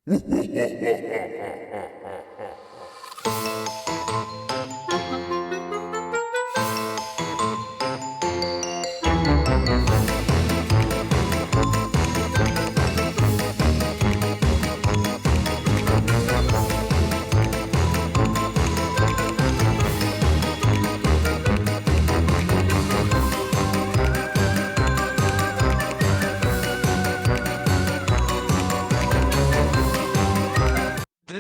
This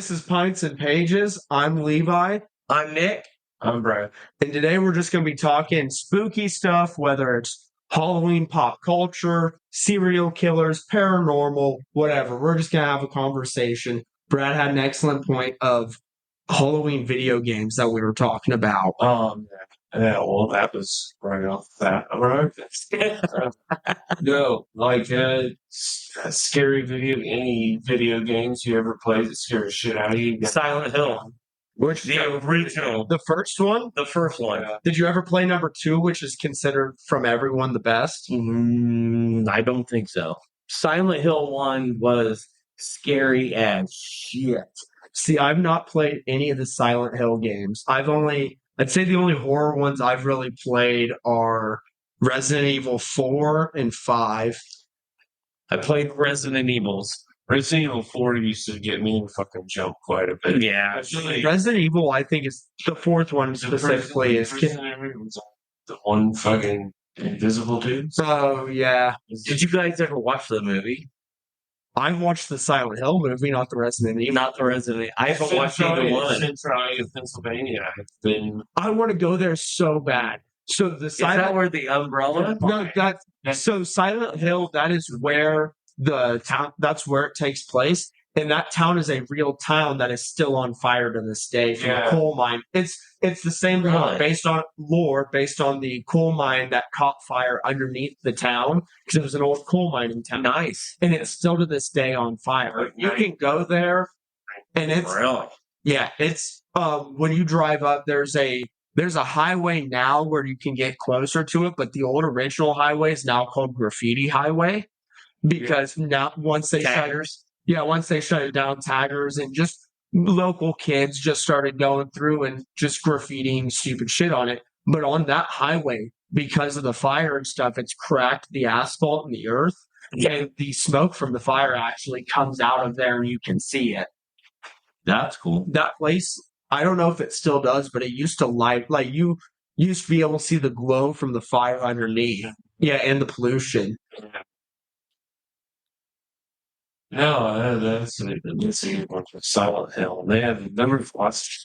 is Pints and Pages. I'm Levi. I'm Nick. I'm Brad. And today we're just going to be talking spooky stuff, whether it's Halloween pop culture, serial killers, paranormal, whatever. We're just going to have a conversation. Brad had an excellent point of Halloween video games that we were talking about. Yeah, well, that was right off that. Right? No, like scary any video games you ever played that scare the shit out of you? Silent Hill. Which The original. The first one? The first one. Yeah. Did you ever play number 2, which is considered from everyone the best? I don't think so. Silent Hill 1 was scary as shit. See, I've not played any of the Silent Hill games. I'd say the only horror ones I've really played are Resident Evil 4 and 5. I played Resident Evils. Resident Evil 4 used to get me in fucking jump quite a bit. Yeah. Actually, Resident Evil, I think, is the 4th one specifically. The one fucking invisible dude. Oh, yeah. Did you guys ever watch the movie? I've watched the Silent Hill movie, not the Resident Evil. Not the Resident. I haven't watched either one. Centralia, Pennsylvania. I've been. I want to go there so bad. So the Is that Silent where the umbrella? No, so Silent Hill, that is where the town, that's where it takes place. And that town is a real town that is still on fire to this day from a coal mine. It's the same Really? based on lore, based on the coal mine that caught fire underneath the town because it was an old coal mining town. Nice. And it's still to this day on fire. You can go there and it's Really? yeah, it's when you drive up, there's a highway now where you can get closer to it, but the old original highway is now called Graffiti Highway because now once they shut it down, taggers and just local kids just started going through and just graffitiing stupid shit on it. But on that highway, because of the fire and stuff, it's cracked the asphalt and the earth, and the smoke from the fire actually comes out of there and you can see it. That's cool. That place, I don't know if it still does, but it used to light, like you used to be able to see the glow from the fire underneath. Yeah, and the pollution. No, that's a bunch of Silent Hill. They have never watched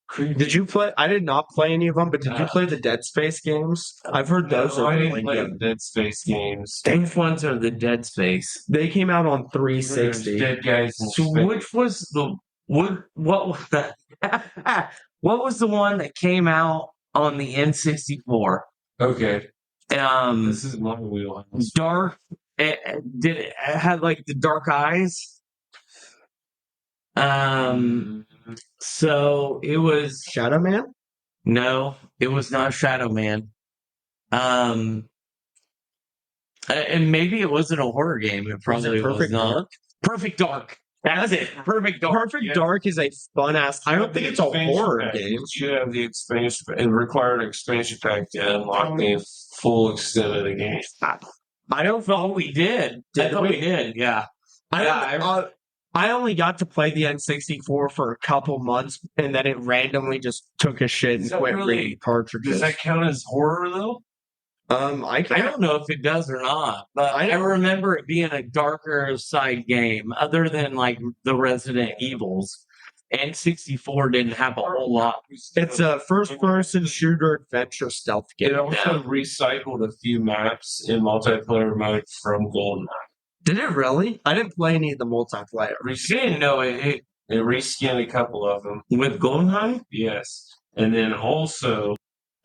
Creed. Did you play? I did not play any of them, but did you play the Dead Space games? I've heard those are I really didn't play good. the Dead Space games. Which ones are the Dead Space? They came out on 360. Dead guys in So space. which was the what was the what was the one that came out on the N64? Okay, this is my wheelhouse. Dark. It had like the dark eyes. So it was Shadow Man? no, it was not Shadow Man. And maybe it wasn't a horror game. It probably was Perfect not. Dark? Perfect Dark. That's it. Perfect Dark. Perfect Dark is a fun ass. I don't think it's a horror game. You have the expansion. It required an expansion pack to unlock the full extent of the game. I don't know. We did. I thought we did. Yeah. I only got to play the N64 for a couple months, and then it randomly just took a shit and Is that quit really- reading cartridges. Does that count as horror though? I I can't. don't know if it does or not, but I remember it being a darker side game other than like the Resident Evils. N64 didn't have a whole lot. It's a first-person shooter adventure stealth It game. also recycled a few maps in multiplayer mode from GoldenEye. Did it really? I didn't play any of the multiplayer. You didn't know it It reskinned a couple of them. with GoldenEye? Yes. And then also,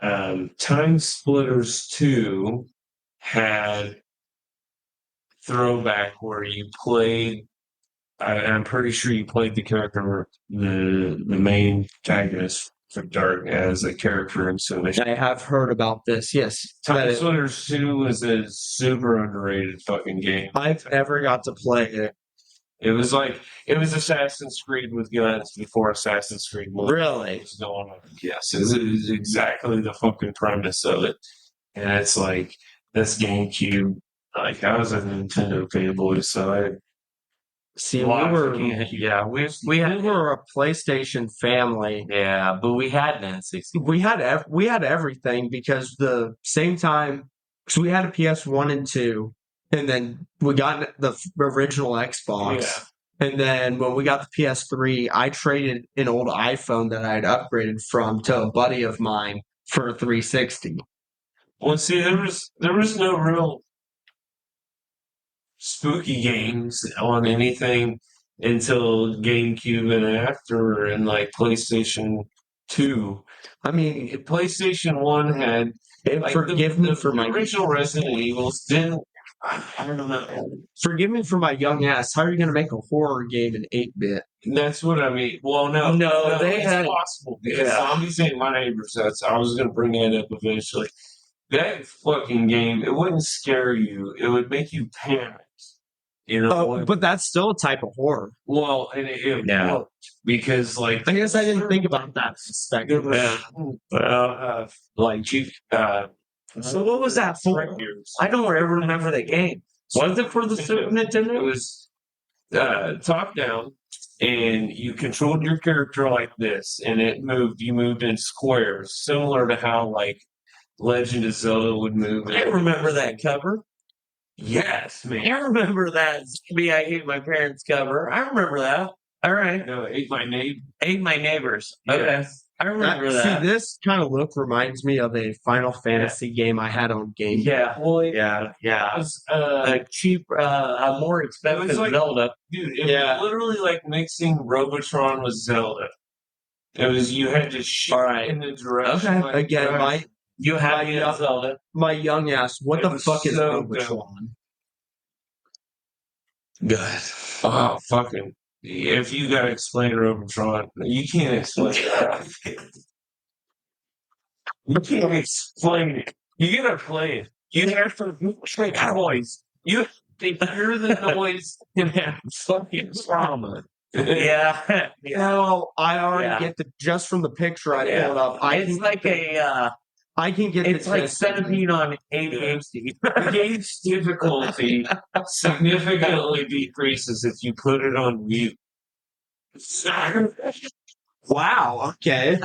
Time Splitters 2 had throwback where you played. I'm pretty sure you played the character, the main antagonist for Dark as a character in some mission. I have heard about this. Yes, Time Splitters 2 is a super underrated fucking game. I've never got to play it. It was Assassin's Creed with guns before Assassin's Creed Really? was going on. Yes, it was exactly the fucking premise of it. And it's like this GameCube. Like I was a Nintendo fanboy, so I See, we we were a PlayStation family. yeah, but we had an N64. We had everything because the same time, because we had a PS1 and 2, and then we got the original Xbox. Yeah. And then when we got the PS3, I traded an old iPhone that I had upgraded from to a buddy of mine for a 360. Well, see, there was no real spooky games on anything until GameCube and after, and like PlayStation 2. I mean, PlayStation 1 had like forgive me for the my original Resident Evils didn't. I don't know. forgive me for my young ass. How are you going to make a horror game in 8-bit? That's what I mean. Well, no, they it's had possible because Zombies Ain't My Neighbors. I was going to bring that up eventually. That fucking game, it wouldn't scare you. It would make you panic. You know, But that's still a type of horror. well, and it worked because, like, I guess I didn't think about that there perspective. was, like Chief. So what was that for? I don't ever remember the game. Was it for the Super It Nintendo? was top down, and you controlled your character like this, and it moved. You moved in squares, similar to how like Legend of Zelda would move. I remember that cover. Yes, man. I remember that Zombie I Hate My Parents cover. I remember that. All right. No, Ate My Neighbor. Ate My Neighbors. Okay. Yes. I remember See, that. this kind of look reminds me of a Final Fantasy game I had on Game. Yeah. Well, Yeah. yeah. It was, A cheap, a more expensive like- Zelda. dude, it Yeah. was literally like mixing Robotron with Zelda. It was you had to shoot All right. in the direction. Okay. like, Again, right. You have My me young- at Zelda. my young ass. What It the was fuck is so Robotron? Good. Oh, fucking. If you gotta explain Robotron, you can't explain it. You can't explain it. You gotta play it. You have to make noise. You have to hear the noise and have fucking trauma. Yeah. No, I already Yeah. get just from the picture I Yeah. pulled up. It's like I can get it's the like gist. 17 on ADHD. The game's difficulty significantly decreases if you put it on mute. Wow. Okay.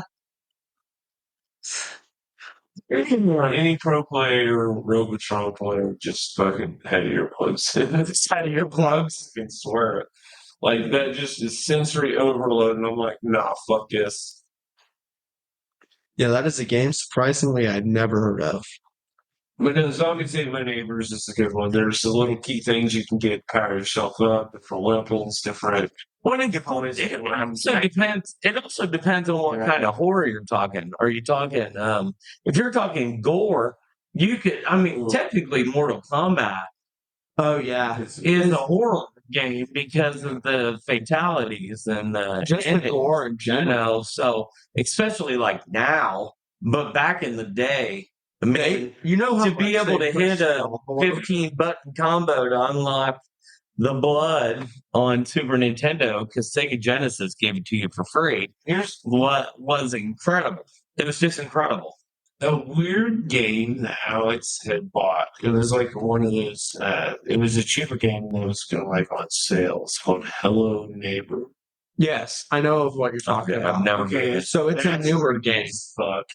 Any pro player or Robotron player just fucking had earplugs. Just had earplugs. I can swear it. Like that just is sensory overload, and I'm like, nah, fuck this. Yeah, that is a game surprisingly I'd never heard of. But no, Zombies Ate My Neighbors is a good one. There's the little key things you can get, power yourself up, different weapons, different. What it depends. It also depends on what kind of horror you're talking. Are you talking? If you're talking gore, you could. I mean, technically, Mortal Kombat Oh yeah. is a horror game because of the fatalities and the Just the endings, gore in you general. know. So especially like now, but back in the day, I mean, You know how to be much able they to hit push a 15 button combo to unlock the blood on Super Nintendo because Sega Genesis gave it to you for free. Here's What was incredible. It was just incredible. a weird game that Alex had bought. It was like one of those. It was a cheaper game that was going like on sale. It's called Hello Neighbor. Yes, I know of what you're talking about. I've never Okay, So it's a that's newer game. Fuck.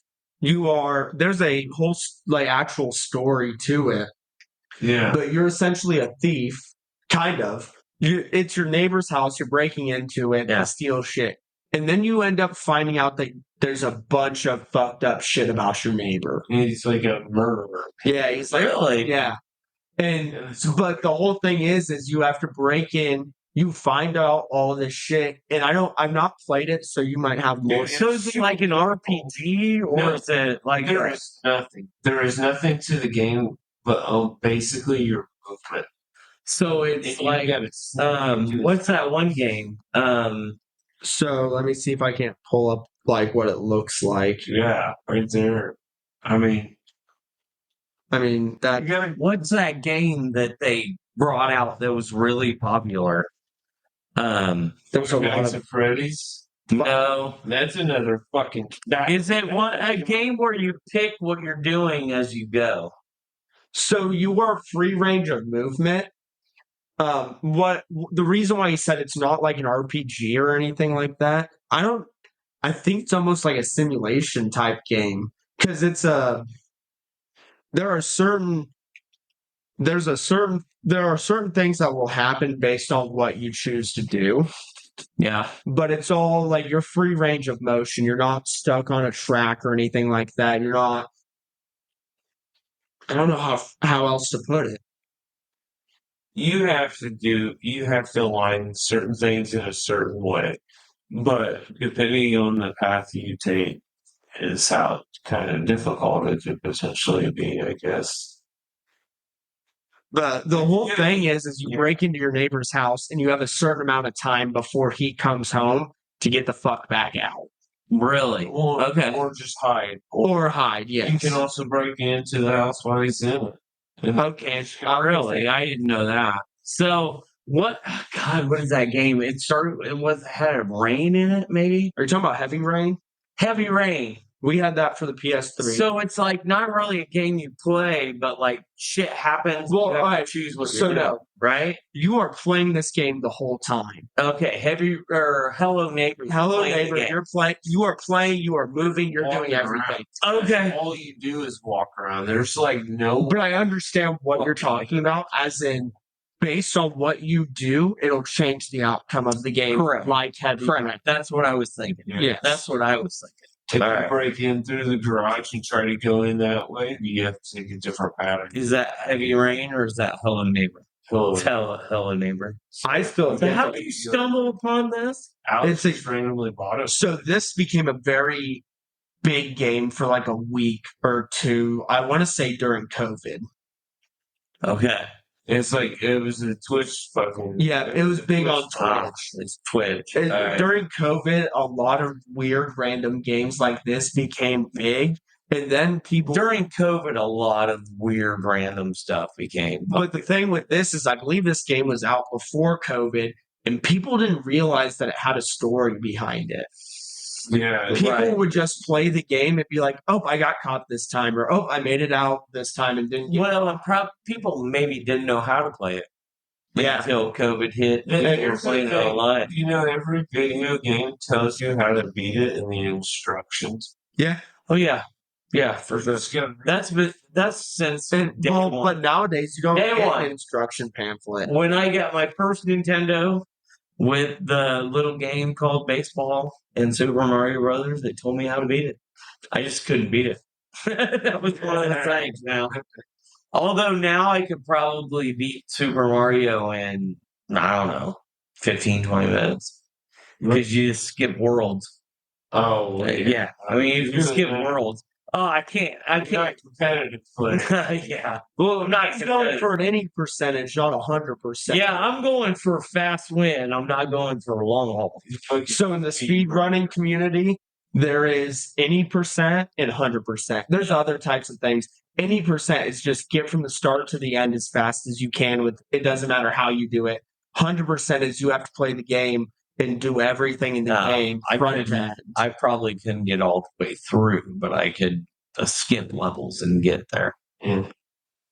There's a whole like actual story to it, Yeah. but you're essentially a thief, kind of. It's your neighbor's house. You're breaking into it Yeah. to steal shit, and then you end up finding out that there's a bunch of fucked up shit about your neighbor. He's like a murderer. Yeah, he's like, Really? yeah, but the whole thing is you have to break in. You find out all this shit, and I've not played it, so you might have more. Yeah. So is it like an RPG or No. is it like There is nothing. There is nothing to the game, but basically your movement. so it's And you like gotta sneak into it. what's that one game? So let me see if I can't pull up like what it looks like. Yeah, right there. I mean, That you gotta. What's that game that they brought out that was really popular? There was a lot Guys of at Freddy's. No. That's another fucking. Is it a game where you pick what you're doing as you go? So you are free range of movement. What the reason why he said it's not like an RPG or anything like that? I think it's almost like a simulation type game because there are certain there are certain things that will happen based on what you choose to do, Yeah. but it's all like your free range of motion. You're not stuck on a track or anything like that. You're not. I don't know how else to put it. You have to align certain things in a certain way, but depending on the path you take is how kind of difficult it could potentially be, I guess. The whole thing is you break into your neighbor's house and you have a certain amount of time before he comes home to get the fuck back out. Really? Okay. Or just hide. Or hide, yes. You can also break into the house while he's in it. Okay. Really? I didn't know that. So what God, what is that game? It had rain in it, maybe? Are you talking about Heavy Rain? Heavy Rain. We had that for the PS3. So it's like not really a game you play, but like shit happens. Well, you have all to right, choose what so you're doing, no. right? You are playing this game the whole time. Okay, Hello Neighbor. Hello, neighbor. You are playing. You are moving. You're doing everything. Okay. All you do is walk around. There's like no. But I understand what you're talking about, as in, based on what you do, it'll change the outcome of the game. Correct. Like Heavy Rain. That's what I was thinking. Yes. That's what I was thinking. If All you right. break in through the garage and try to go in that way, you have to take a different pattern. Is that Heavy Rain or is that Hello Neighbor? Hello Neighbor. I still So how did you stumble upon this? Alex It's just randomly bought it. So this became a very big game for like a week or two. I want to say during COVID. Okay. It's like it was a Twitch fucking. Yeah, it was big on Ah, Twitch. it's Twitch. All right. During COVID, a lot of weird random games like this became big. And then people. During COVID, a lot of weird random stuff became. But the thing with this is, I believe this game was out before COVID, and people didn't realize that it had a story behind it. Yeah, People would just play the game and be like, "Oh, I got caught this time," or "Oh, I made it out this time and didn't." Well, people maybe didn't know how to play it. Yeah. Until COVID hit. And You're here's the playing it thing, online. you know, every video game tells you how to beat it in the instructions. Yeah. Oh yeah. Yeah, for sure. Just gotta- That's since day Well, one. but nowadays you don't Day get one. an instruction pamphlet. When I got my first Nintendo with the little game called Baseball and Super Mario Brothers, they told me how to beat it. I just couldn't beat it. That was one of the things now. Although now I could probably beat Super Mario in, I don't know, 15, 20 minutes. Because you just skip worlds. Oh, Yeah. I mean, you Really skip not. worlds. Oh, I can't. I'm not competitive player. Yeah. Well, I'm not he's going for any percentage, not 100%. Yeah, I'm going for a fast win. I'm not going for a long haul. So in the speed running community, there is any percent and 100%. There's other types of things. Any percent is just get from the start to the end as fast as you can. With it doesn't matter how you do it. 100% is you have to play the game and do everything in the game. I probably couldn't get all the way through, but I could skip levels and get there. Mm.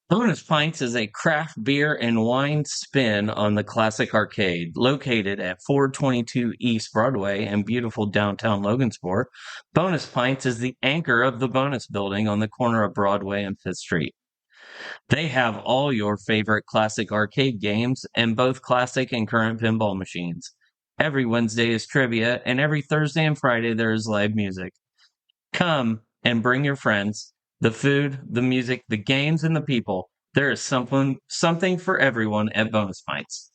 Bonus Pints is a craft beer and wine spin on the classic arcade, located at 422 East Broadway in beautiful downtown Logansport. Bonus Pints is the anchor of the Bonus Building on the corner of Broadway and 5th Street. They have all your favorite classic arcade games and both classic and current pinball machines. Every Wednesday is trivia, and every Thursday and Friday there is live music. Come and bring your friends. The food, the music, the games, and the people. There is something for everyone at Bonus Pints.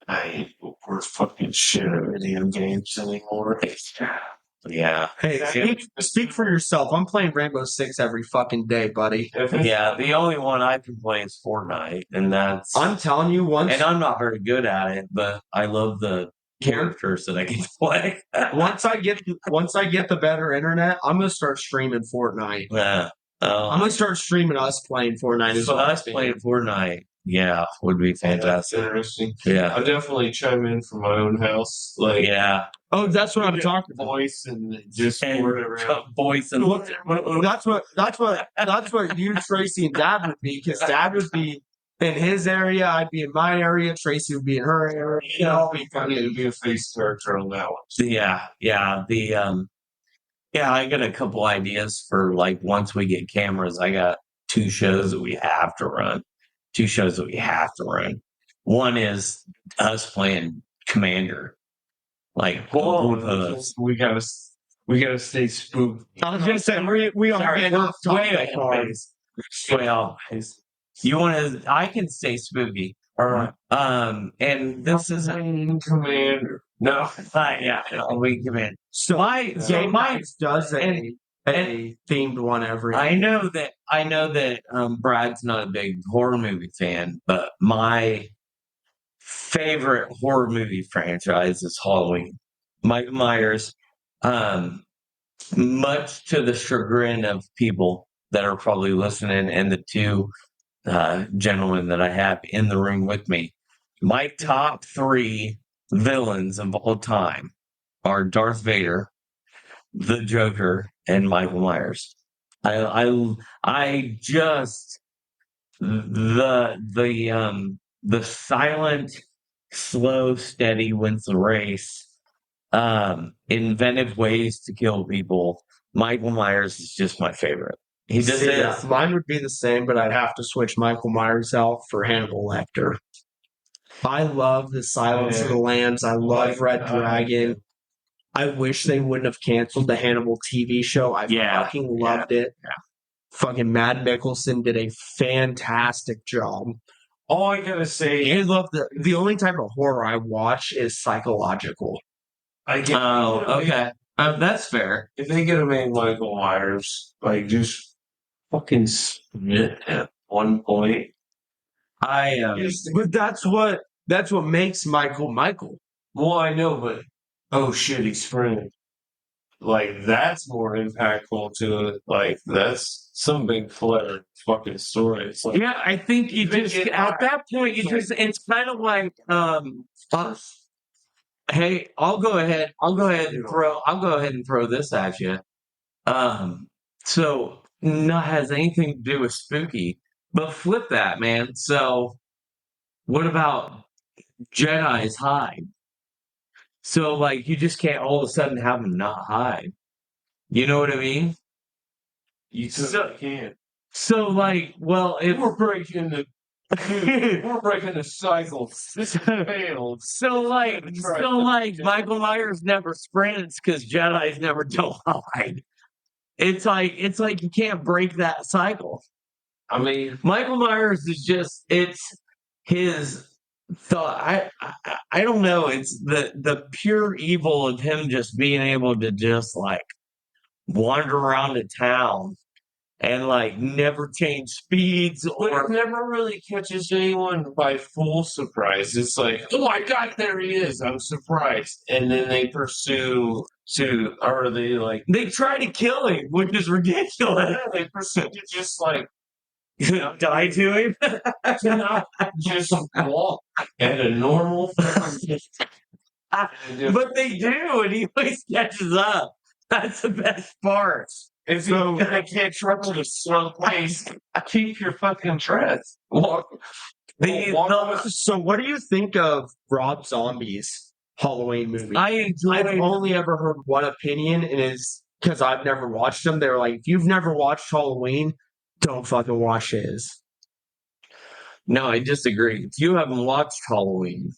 I hate we're fucking shit at video games anymore. Yeah. Hey, speak for yourself. I'm playing Rainbow Six every fucking day, buddy. Yeah, the only one I can play is Fortnite, and that's... I'm telling you, And I'm not very good at it, but I love the characters that I can play. once I get the better internet, I'm gonna start streaming Fortnite. Yeah. I'm gonna start streaming us playing Fortnite as So well. us playing Fortnite. Yeah, would be That's fantastic. interesting. Yeah. I'll definitely chime in from my own house. Like, Yeah. Oh, that's what I'm get talking about. voice and just And word around. voice and That's what you, Tracy, and Dad would be, because Dad would be in his area, I'd be in my area, Tracy would be in her area. You know, Be funny to be a face character on that one. yeah, yeah. Yeah, I got a couple ideas for like once we get cameras. I got two shows that we have to run. Two shows that we have to run. One is us playing Commander. Like both of us. We gotta stay spooked. I was gonna say we are Sorry, getting off topic already. Well, you want to? I can say spooky. All right. And this is Commander. No. yeah, we Commander. So My Game my Nights does a themed one every. I know that Brad's not a big horror movie fan, but my favorite horror movie franchise is Halloween. Michael Myers, um, much to the chagrin of people that are probably listening, and the two gentlemen that I have in the room with me, my top three villains of all time are Darth Vader, the Joker, and Michael Myers. I just the silent, slow, steady wins the race. Inventive ways to kill people. Michael Myers is just my favorite. He does this. Mine would be the same, but I'd have to switch Michael Myers out for Hannibal Lecter. I love the Silence of the Lambs. I love Red Dragon. I wish they wouldn't have canceled the Hannibal TV show. I fucking loved it. Yeah. Fucking Matt Mickelson did a fantastic job. All I gotta say, I love the only type of horror I watch is psychological. I get. Oh, okay. That's fair. If they could have made Michael Myers like just fucking spit at one point, But that's what makes Michael Michael. well, I know, but oh shit, he's friend. Like that's more impactful to it. Like that's some big flair fucking story. It's like, Yeah, I think you Even just get at that point you just it's kind of like hey, I'll go ahead and throw this at you. So not has anything to do with spooky, but flip that, man. So what about Jedi's hide? So like you just can't all of a sudden have them not hide. You know what I mean? you So- can't. So like, well, if We're breaking the we're breaking the cycles. This failed. so like Michael Myers never sprints because Jedi's never don't hide. It's like you can't break that cycle. I mean, Michael Myers is just it's his thought. I don't know. It's the pure evil of him just being able to just like wander around the town and like never change speeds but it or never really catches anyone by full surprise. It's like, oh my god, there he is. I'm surprised. And then they pursue or they like they try to kill him, which is ridiculous. they pursue to just like Die to him. cannot just walk at a normal But they do, and he always catches up. That's the best part. If you can't travel to slow pace, keep your fucking tread. Walk. So what do you think of Rob Zombie's Halloween movie? I've I've only ever heard one opinion, and it's because I've never watched them. They were like, if you've never watched Halloween, don't fucking watch his. No, I disagree. If you haven't watched Halloween,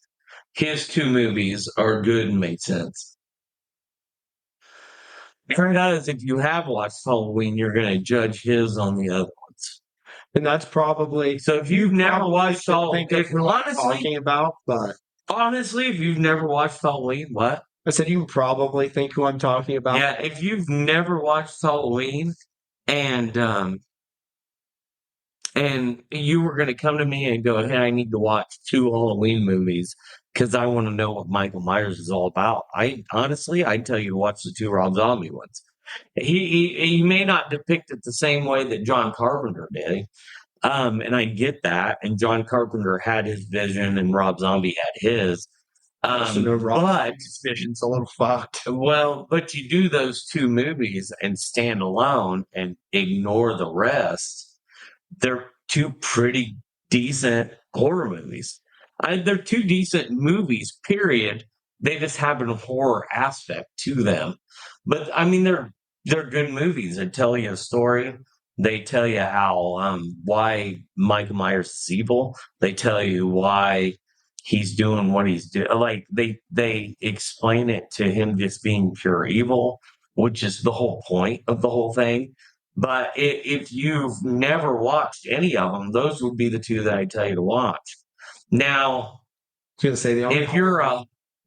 his two movies are good and make sense. Turns out is if you have watched Halloween, you're going to judge his on the other ones. And that's probably So if you've never watched Halloween, think of what I'm talking about, but honestly, if you've never watched Halloween, what? I said you can probably think who I'm talking about. Yeah, if you've never watched Halloween and you were going to come to me and go, hey, I need to watch 2 Halloween movies because I want to know what Michael Myers is all about. I'd tell you to watch the 2 Rob Zombie ones. He may not depict it the same way that John Carpenter did, And I get that. And John Carpenter had his vision and Rob Zombie had his. But His vision's a little fucked. well, but you do those two movies and stand alone and ignore the rest. They're two pretty decent horror movies. They're two decent movies, period. They just have a horror aspect to them. But I mean, they're good movies. They tell you a story. They tell you how why Michael Myers is evil. They tell you why he's doing what he's doing. Like they explain it to him just being pure evil, which is the whole point of the whole thing. But if you've never watched any of them, those would be the two that I tell you to watch. Now, I was gonna say the only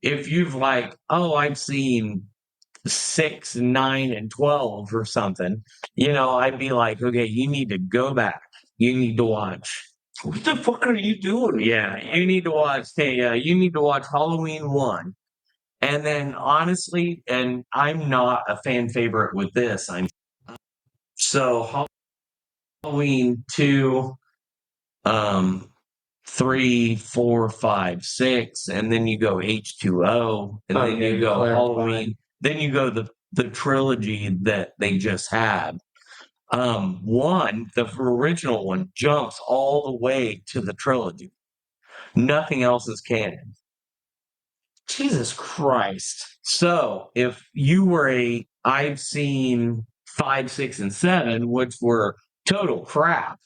if you've like, oh, I've seen 6, 9, and 12 or something, I'd be like, okay, you need to go back. You need to watch. what the fuck are you doing? Yeah, you need to watch. Hey, you need to watch Halloween 1. And then honestly, and I'm not a fan favorite with this. So Halloween 2, um, 3, 4, 5, 6, and then you go H2O, and then you go Halloween. Then you go the trilogy that they just had. The original one jumps all the way to the trilogy. Nothing else is canon. Jesus Christ. So if you were I've seen 5, 6, and 7, which were total crap,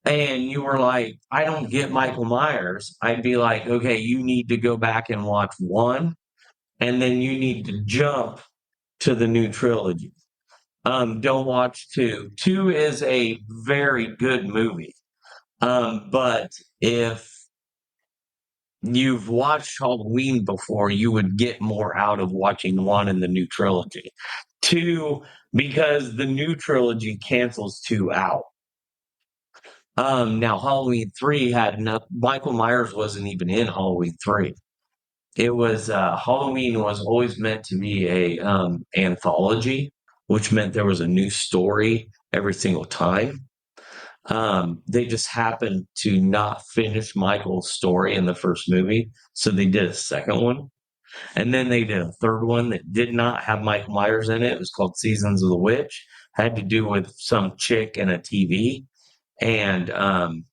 and you were like, I don't get Michael Myers, I'd be like, okay, you need to go back and watch 1, and then you need to jump to the new trilogy. Don't watch 2. 2 is a very good movie. But if you've watched Halloween before, you would get more out of watching 1 in the new trilogy. 2, because the new trilogy cancels 2 out. Now Halloween 3 had Michael Myers wasn't even in Halloween 3. It was Halloween was always meant to be a anthology, which meant there was a new story every single time. They just happened to not finish Michael's story in the first movie, so they did a second one. And then they did a third one that did not have Michael Myers in it. It was called Seasons of the Witch. Had to do with some chick and a TV. And I'm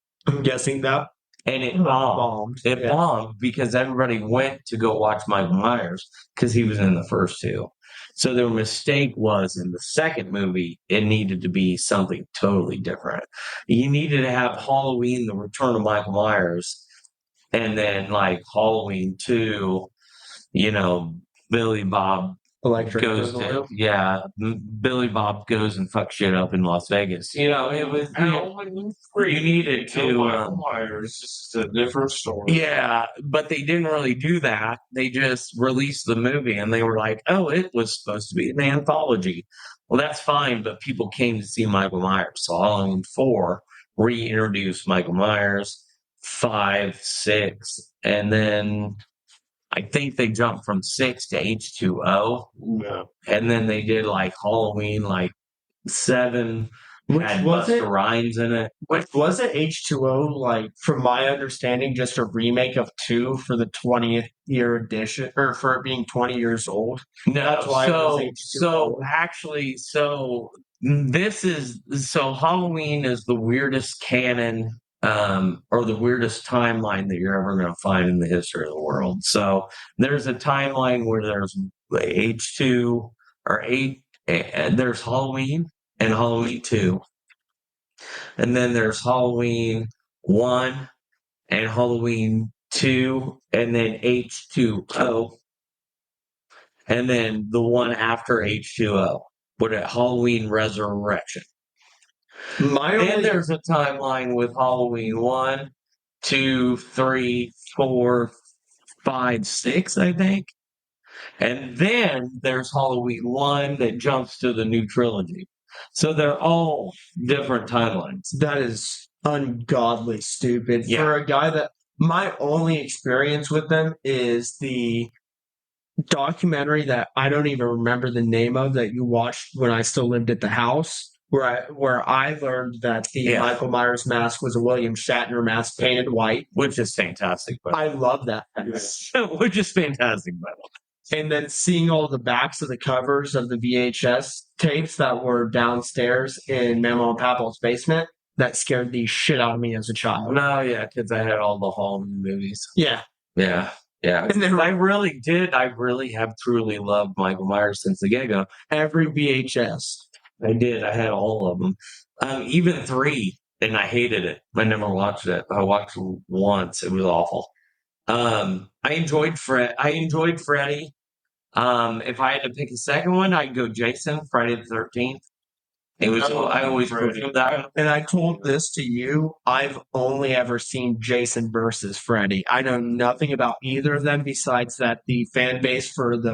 guessing that it bombed. It bombed because everybody went to go watch Michael Myers because he was in the first 2. So their mistake was in the second movie, it needed to be something totally different. You needed to have Halloween, the return of Michael Myers, and then like Halloween 2, Billy Bob electric goes to, Billy Bob goes and fucks shit up in Las Vegas. It was you needed to Michael Myers, just a different story. Yeah, but they didn't really do that. They just released the movie and they were like, oh, it was supposed to be an anthology. Well, that's fine, but people came to see Michael Myers. So Halloween 4 reintroduced Michael Myers, 5, 6, and then I think they jumped from 6 to H2O. Yeah. And then they did like Halloween, like 7, Which had was Busta it? Rhymes in it. Which was it H2O, like from my understanding, just a remake of 2 for the 20th year edition, or for it being 20 years old? No, That's why it was H2O. so actually, Halloween is the weirdest canon, or the weirdest timeline that you're ever going to find in the history of the world. So there's a timeline where there's H2 or 8, and there's Halloween and Halloween 2, and then there's Halloween 1 and Halloween 2, and then H2O. And then the one after H2O, but at Halloween Resurrection. Then there's a timeline with Halloween 1, 2, 3, 4, 5, 6, I think. And then there's Halloween 1 that jumps to the new trilogy. So they're all different timelines. That is ungodly stupid. Yeah. For a guy that my only experience with them is the documentary that I don't even remember the name of that you watched when I still lived at the house. where I learned that the Michael Myers mask was a William Shatner mask painted white, which is fantastic. But I love that. which is fantastic, by the way. And then seeing all the backs of the covers of the VHS tapes that were downstairs in Memo and Papa's basement, that scared the shit out of me as a child. No, yeah, because I had all the Halloween movies. Yeah. Yeah. Yeah. And then I really did. I really have truly loved Michael Myers since the get go. every VHS. I did. I had all of them. Even 3, and I hated it. I never watched it. I watched it once. It was awful. I enjoyed Freddy. If I had to pick a second one, I'd go Jason, Friday the 13th. It was. I always preferred that. And I told this to you. I've only ever seen Jason versus Freddy. I know nothing about either of them besides that the fan base for the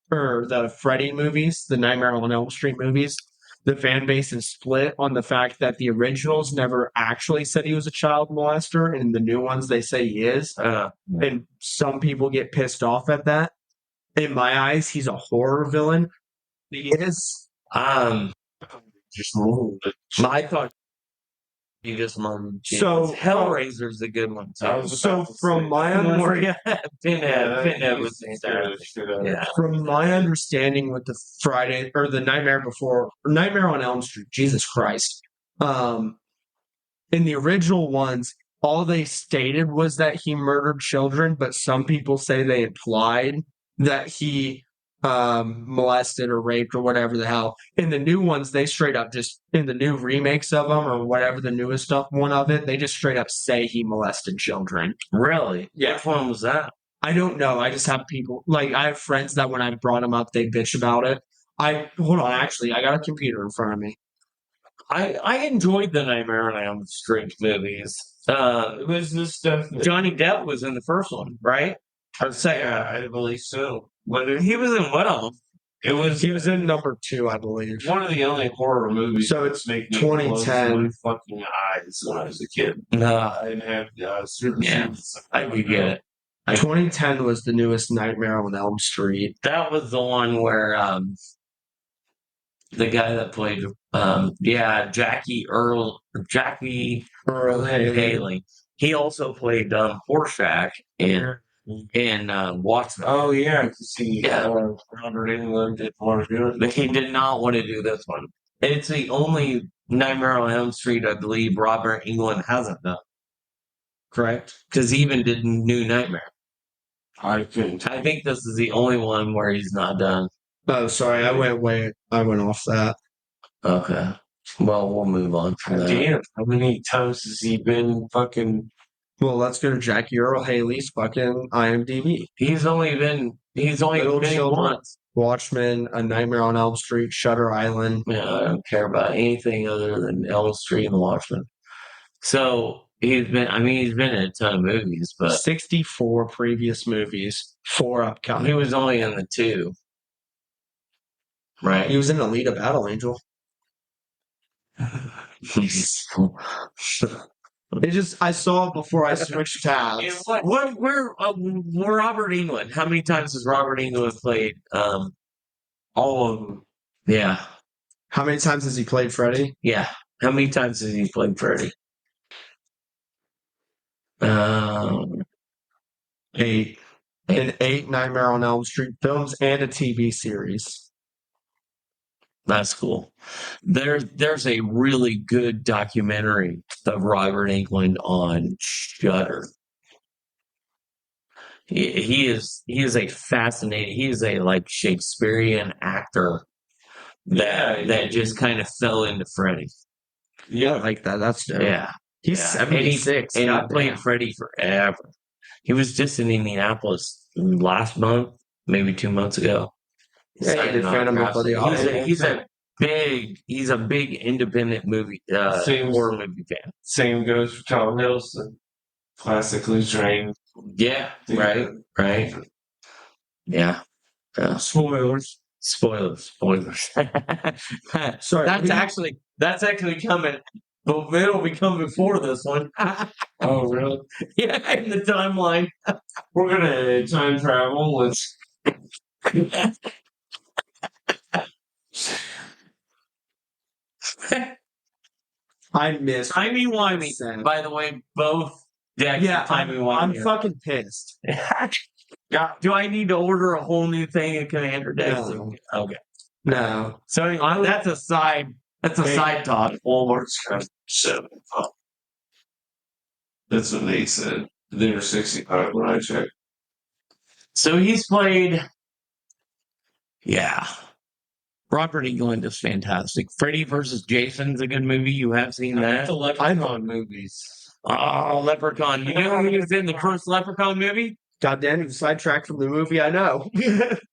the Freddy movies, the Nightmare on Elm Street movies, the fan base is split on the fact that the originals never actually said he was a child molester, and the new ones they say he is. And some people get pissed off at that. In my eyes, he's a horror villain. He is. Just moved it. I thought you just mom. So Hellraiser's a good one too. So from my understanding, Pinhead was fantastic. Yeah. From my understanding with the Friday or the Nightmare on Elm Street, Jesus Christ. In the original ones, all they stated was that he murdered children, but some people say they implied that he molested or raped or whatever the hell. In the new ones, they straight up just in the new remakes of them or whatever the newest stuff one of it, they just straight up say he molested children. Really? Yeah. Which one was that? I don't know. I just have people I have friends that when I brought them up, they bitch about it. Hold on. Actually, I got a computer in front of me. I enjoyed the Nightmare on Elm Street movies. It was this stuff. Johnny Depp was in the first one, right? Or the second? Yeah, I believe so. But he was in one of them. He was in number 2, I believe. One of the only horror movies. So it's make me 2010. close my fucking eyes when I was a kid. No, I didn't have super scenes. I could get it. 2010 was the newest Nightmare on Elm Street. That was the one where the guy that played Jackie Earl Haley. He also played Horseshack in Watchmen. Oh yeah, Robert England didn't want to do it. But he did not want to do this one. It's the only Nightmare on Elm Street, I believe, Robert England hasn't done. Correct? Because he even did New Nightmare. I couldn't. I think this is the only one where he's not done. Oh, sorry, I went off that. Okay. Well, we'll move on from that. Damn, how many times has he been fucking? Well, let's go to Jackie Earl Haley's fucking IMDb. He's only been once. Watchmen, A Nightmare on Elm Street, Shutter Island. Yeah, I don't care about anything other than Elm Street and Watchmen. So he's been in a ton of movies, but 64 previous movies, 4 upcoming. He was only in the 2. Right. He was in Alita Battle Angel. I saw it before I switched tabs. Where Robert England? How many times has Robert England played? All of them. Yeah. How many times has he played Freddy? Yeah. How many times has he played Freddy? 8. In 8 Nightmare on Elm Street films and a TV series. That's cool. There's a really good documentary of Robert Englund on Shudder. He is a fascinating. He is a Shakespearean actor that just kind of fell into Freddy. Yeah, I like that. That's dope. Yeah. He's 76. And he played Freddy forever. He was just in Indianapolis last month, maybe 2 months ago. Yeah, he did Phantom of the Opera. He's a big independent movie horror movie fan. Same goes for Tom Hiddleston, classically trained. Yeah, right. Yeah. Spoilers. Sorry, Sorry, that's actually coming. But it'll be coming before this one. Oh, really? Yeah, in the timeline. We're gonna time travel. Let's. I miss Timey-wimey. By the way, both decks Yeah, are timey-wimey. I'm fucking pissed. Do I need to order a whole new thing in Commander decks? No. Okay. No. So anyway, that's a side talk. Walmart's got 7. That's what they said. They were 65 when I checked. So he's played. Yeah. Robert Englund is fantastic. Freddy versus Jason's a good movie. You have seen that? The Leprechaun movies. Oh, Leprechaun. You know who was in the first Leprechaun movie? Goddamn, you sidetracked from the movie. I know.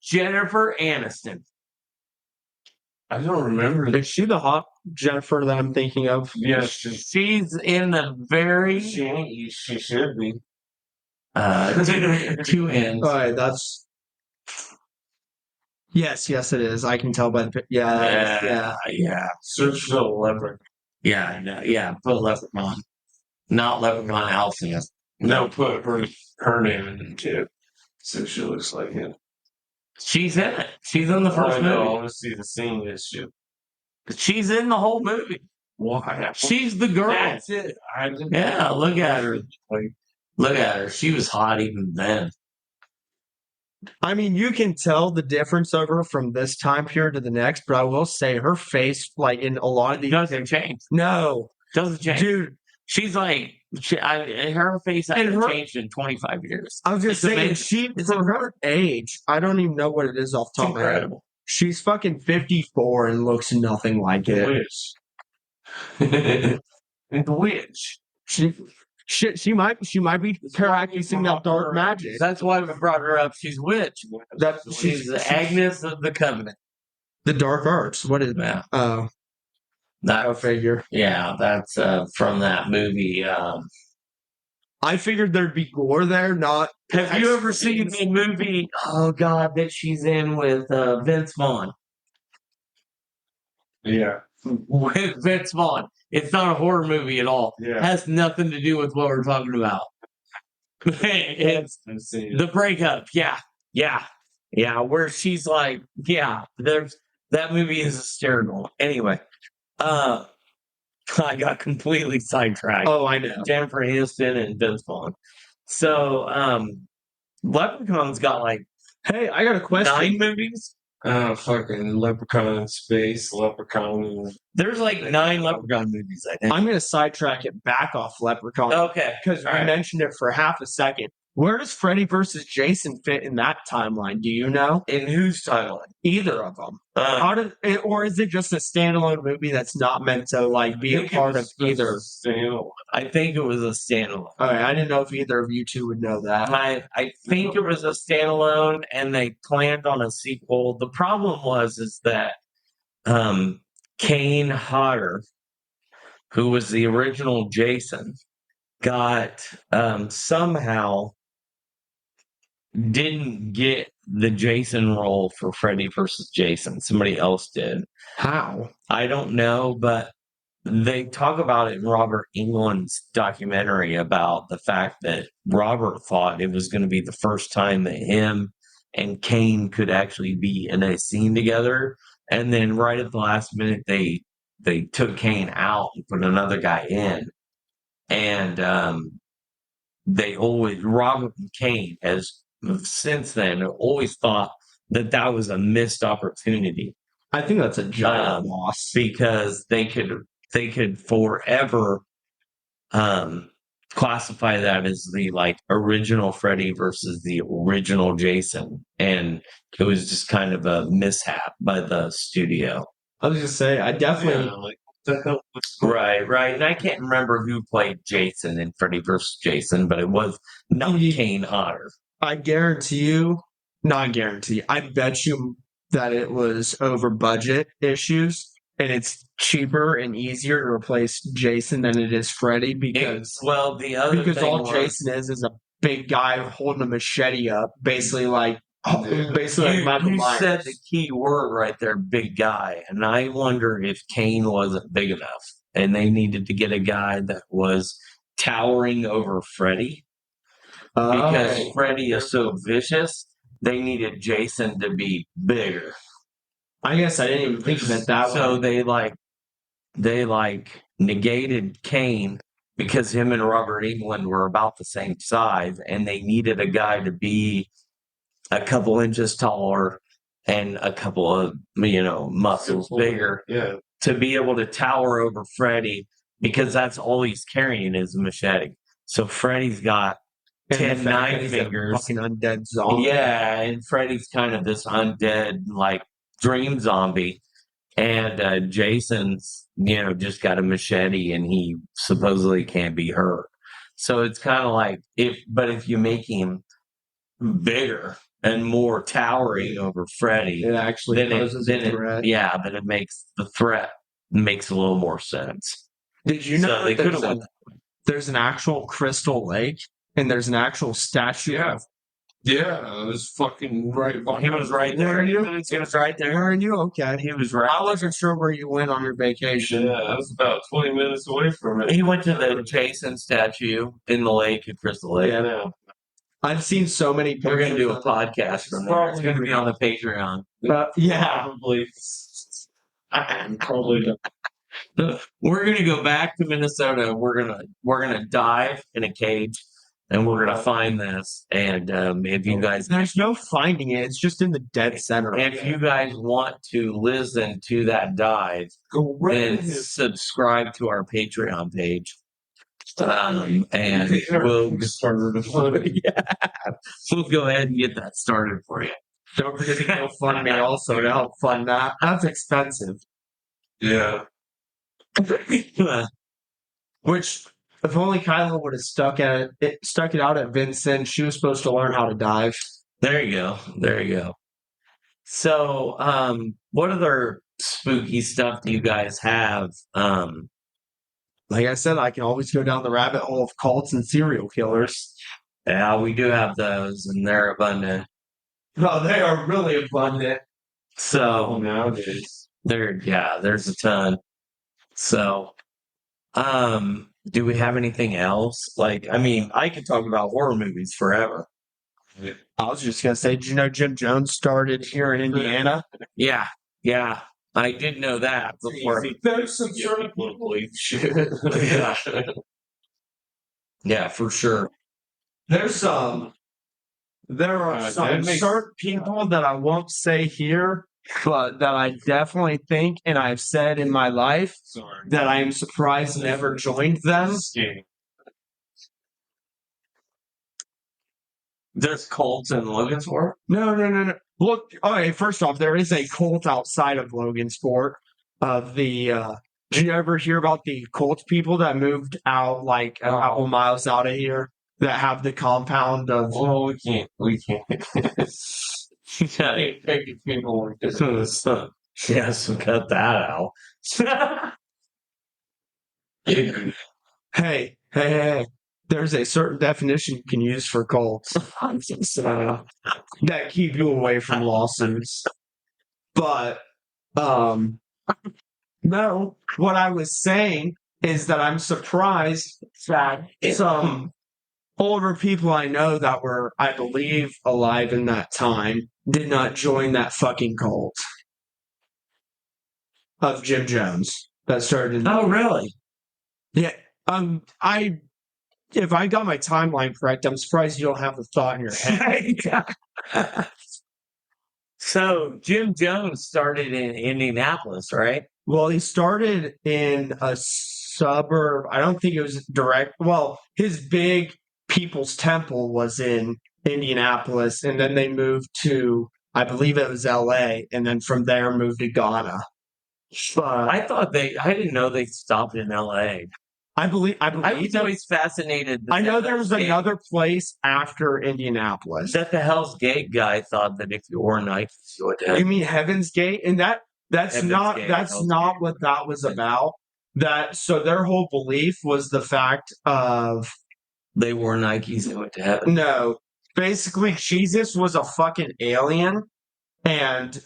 Jennifer Aniston. I don't remember. Is she the hot Jennifer that I'm thinking of? Yes, She's in the very she should be. 2 ends. All right, that's. Yes, it is. I can tell by the yeah. Search the leprechaun. Yeah. Put Leprechaun, not Leprechaun Alpha. No, put her name in it too. So she looks like him. She's in it. She's in the first I movie. want to see the scene this shit. She's in the whole movie. Why? She's the girl. That's it. Yeah, look at her. Look at her. She was hot even then. I mean, you can tell the difference of her from this time period to the next, but I will say her face, like in a lot of these, Doesn't change. No, Doesn't change. dude. She's like, her face hasn't changed in 25 years. I was just saying, for her age, I don't even know what it is off the top of my head. Incredible. She's fucking 54 and looks nothing like it. The witch. She might be practicing that dark magic. That's why we brought her up. She's witch. She's the Agnes of the Covenant. The dark arts. What is that? Oh, That figure. Yeah, that's from that movie. I figured there'd be gore there. Not. Have you ever seen the movie? Oh God, that she's in with Vince Vaughn. Yeah. With Vince Vaughn. It's not a horror movie at all. Yeah. It has nothing to do with what we're talking about. It's the breakup. Yeah. Where she's like, that movie is hysterical. Anyway, I got completely sidetracked. Oh, I know. Jennifer Aniston and Vince Vaughn. So, Leprechaun's got like, hey, I got a question. 9 movies. Fucking Leprechaun in Space, Leprechaun. There's like 9 Leprechaun movies, I think. I'm going to sidetrack it back off Leprechaun. Okay. Because we mentioned it for half a second. Where does Freddy versus Jason fit in that timeline? Do you know? In whose timeline? Either of them. Or is it just a standalone movie that's not meant to like be a part of either? I think it was a standalone. All right, I didn't know if either of you two would know that. I think it was a standalone, and they planned on a sequel. The problem is that Kane Hodder, who was the original Jason, got somehow didn't get the Jason role for Freddy versus Jason. Somebody else did. How? I don't know, but they talk about it in Robert Englund's documentary about the fact that Robert thought it was going to be the first time that him and Kane could actually be in a scene together. And then right at the last minute, they took Kane out and put another guy in. And Robert and Kane has since then always thought that was a missed opportunity. I think that's a giant loss because they could forever classify that as the like original Freddy versus the original Jason, and it was just kind of a mishap by the studio. I was just saying, I definitely right, and I can't remember who played Jason in Freddy versus Jason, but it was not Kane Hodder. I bet you that it was over budget issues, and it's cheaper and easier to replace Jason than it is Freddy because all Jason is a big guy holding a machete up, basically like Michael Myers. You said the key word right there, big guy, and I wonder if Kane wasn't big enough, and they needed to get a guy that was towering over Freddy. Because Freddy is so vicious, they needed Jason to be bigger. I guess I didn't even think of it that way. So they they like negated Kane because him and Robert England were about the same size, and they needed a guy to be a couple inches taller and a couple of muscles bigger Yeah. to be able to tower over Freddie, because that's all he's carrying is a machete. So Freddie's got And 10 the fact that nine he's a fingers. fucking undead zombie. Yeah, and Freddie's kind of this undead, like, dream zombie. And Jason's, just got a machete and he supposedly can't be hurt. So it's kind of like if you make him bigger and more towering over Freddy, It actually then poses a threat. then it makes the threat makes a little more sense. Did you So know they that could have there's an actual crystal lake and there's an actual statue? Yeah. Yeah, it was fucking right. He was right there. He was right there. Where are you? Okay. He was right. I wasn't sure where you went on your vacation. Yeah, I was about 20 minutes away from it. He went to the Jason statue in the lake at Crystal Lake. Yeah, no. I've seen so many pictures. We're going to do a podcast from there. It's going to be on the Patreon. Yeah. Probably. Probably. We're going to go back to Minnesota. We're going to dive in a cage and we're going to find this. And if you guys, There's no finding it. It's just in the dead center. if you guys want to listen to that dive, Go right then in his subscribe to our Patreon page. And we'll we'll go ahead and get that started for you. Don't forget to go fund me also to help fund that. That's expensive. Yeah. Which, if only Kyla would have stuck it out at Vincent, she was supposed to learn how to dive. There you go. There you go. So, what other spooky stuff do you guys have? Like I said, I can always go down the rabbit hole of cults and serial killers. Yeah, we do have those, and they're abundant. Oh, they are really abundant. So Nowadays. there's a ton. So, do we have anything else? Like, I mean, I could talk about horror movies forever. I was just gonna say, did you know Jim Jones started here in Indiana? Yeah, I did know that before. There's some certain people eat shit. Yeah. Yeah, for sure. There are some that makes- certain people that I won't say here, but that I definitely think, and I've said in my life, Sorry. that I am surprised never joined them. Skating. There's cults in Logansport. No. Look, okay, first off, there is a cult outside of Logansport. Did you ever hear about the cult people that moved out like a couple miles out of here that have the compound of? Well, we can't. Take people like this. Yeah, so cut that out. Hey, there's a certain definition you can use for cults that keep you away from lawsuits. But no, what I was saying is that I'm surprised that some older people I know that were, I believe, alive in that time did not join that fucking cult of Jim Jones that started in Oh, really? Yeah. If I got my timeline correct, I'm surprised you don't have the thought in your head. So Jim Jones started in Indianapolis, right? Well, he started in a suburb. I don't think it was direct. Well, his big People's Temple was in Indianapolis, and then they moved to, I believe it was LA, and then from there moved to Ghana. But I didn't know they stopped in LA. I believe I was always fascinated. I know there was another place after Indianapolis. That the Hell's Gate guy thought that if you wore Nike, you would You mean Heaven's Gate? And that's Heaven's not Gate, that's Hell's not Gate. what that was about. So their whole belief was the fact of They wore Nikes and went to heaven. no, basically Jesus was a fucking alien, and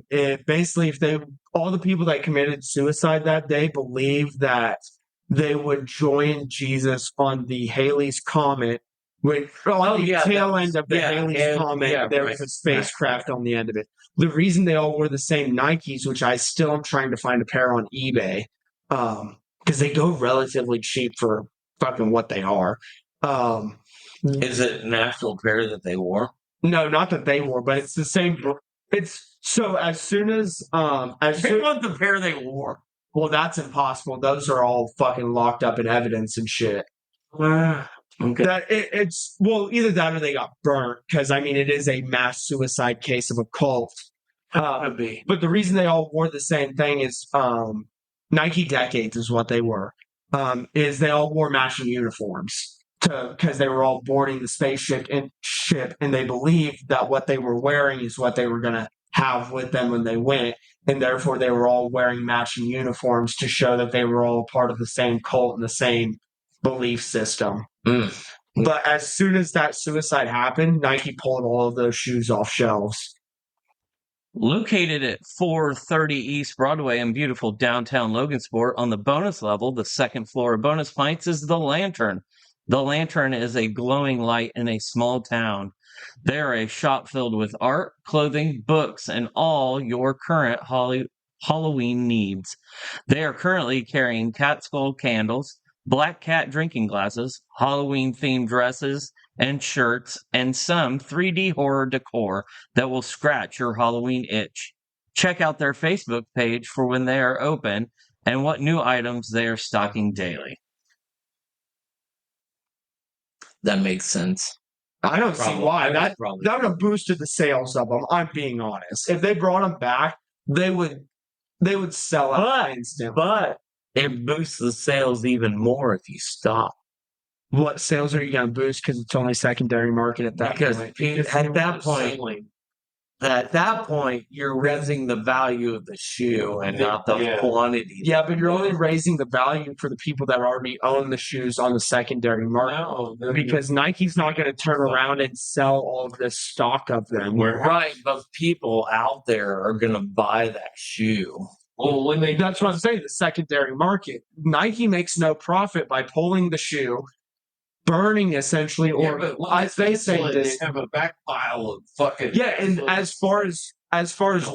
it basically if all the people that committed suicide that day believed that they would join Jesus on the Halley's Comet. On the tail end of the Halley's Comet, there was a spacecraft on the end of it. The reason they all wore the same Nikes, which I still am trying to find a pair on eBay, because they go relatively cheap for fucking what they are. Is it an actual pair that they wore? No, not that they wore, but it's the same. It's so as soon as want the pair they wore. well, that's impossible. Those are all fucking locked up in evidence and shit. Okay. That it's well, either that or they got burnt because I mean it is a mass suicide case of a cult. Could be. But the reason they all wore the same thing is Nike decades is what they were. Is they all wore matching uniforms because they were all boarding the spaceship and they believed that what they were wearing is what they were gonna have with them when they went, and therefore they were all wearing matching uniforms to show that they were all part of the same cult and the same belief system. But as soon as that suicide happened, Nike pulled all of those shoes off shelves. Located at 430 East Broadway in beautiful downtown Logansport, on the bonus level, the second floor of Bonus Pints is the Lantern. The Lantern is a glowing light in a small town. They are a shop filled with art, clothing, books, and all your current Halloween needs. They are currently carrying cat skull candles, black cat drinking glasses, Halloween themed dresses and shirts, and some 3D horror decor that will scratch your Halloween itch. Check out their Facebook page for when they are open and what new items they are stocking daily. That makes sense. I don't see why. That would have boosted the sales of them. I'm being honest. If they brought them back, they would sell out instantly. But it boosts the sales even more if you stop. What sales are you going to boost because it's only secondary market at that point? Because at that point, you're raising the value of the shoe and not the quantity. Yeah, but you're only raising the value for the people that already own the shoes on the secondary market. No, because Nike's not going to turn around and sell all of this stock of them. Right, but people out there are going to buy that shoe. Well, that's what I'm saying, the secondary market. Nike makes no profit by pulling the shoe, burning essentially, or as they say, they have a back pile of fucking. Yeah, and as far as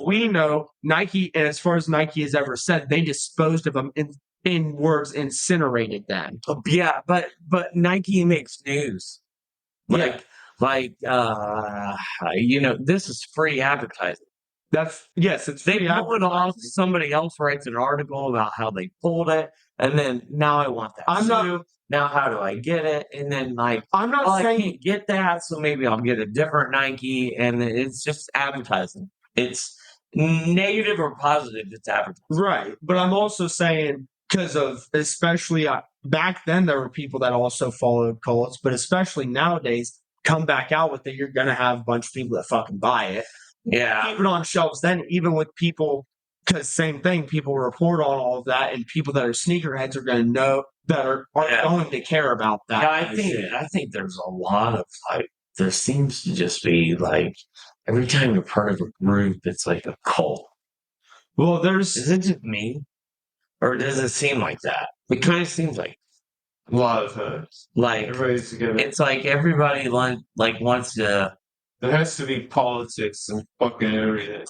we know, Nike, and as far as Nike has ever said, they disposed of them in words, incinerated them. Yeah, but Nike makes news. This is free advertising. It's they pull it off. Somebody else writes an article about how they pulled it, and then now I want that. Now how do I get it? And then I'm not saying I can't get that, so maybe I'll get a different Nike, and it's just advertising. It's negative or positive. It's advertising, right? But I'm also saying because of especially back then there were people that also followed cults, but especially nowadays, come back out with it, you're gonna have a bunch of people that fucking buy it. Yeah. Keep it on shelves then, even with people, because same thing, people report on all of that, and people that are sneakerheads are going to know that are going to care about that. Yeah, I think there's a lot of there seems to just be every time you're part of a group, it's like a cult. Well, is it just me? Or does it seem like that? It kind of seems like a lot of times. Everybody's together. It's like everybody wants to. There has to be politics and fucking everything.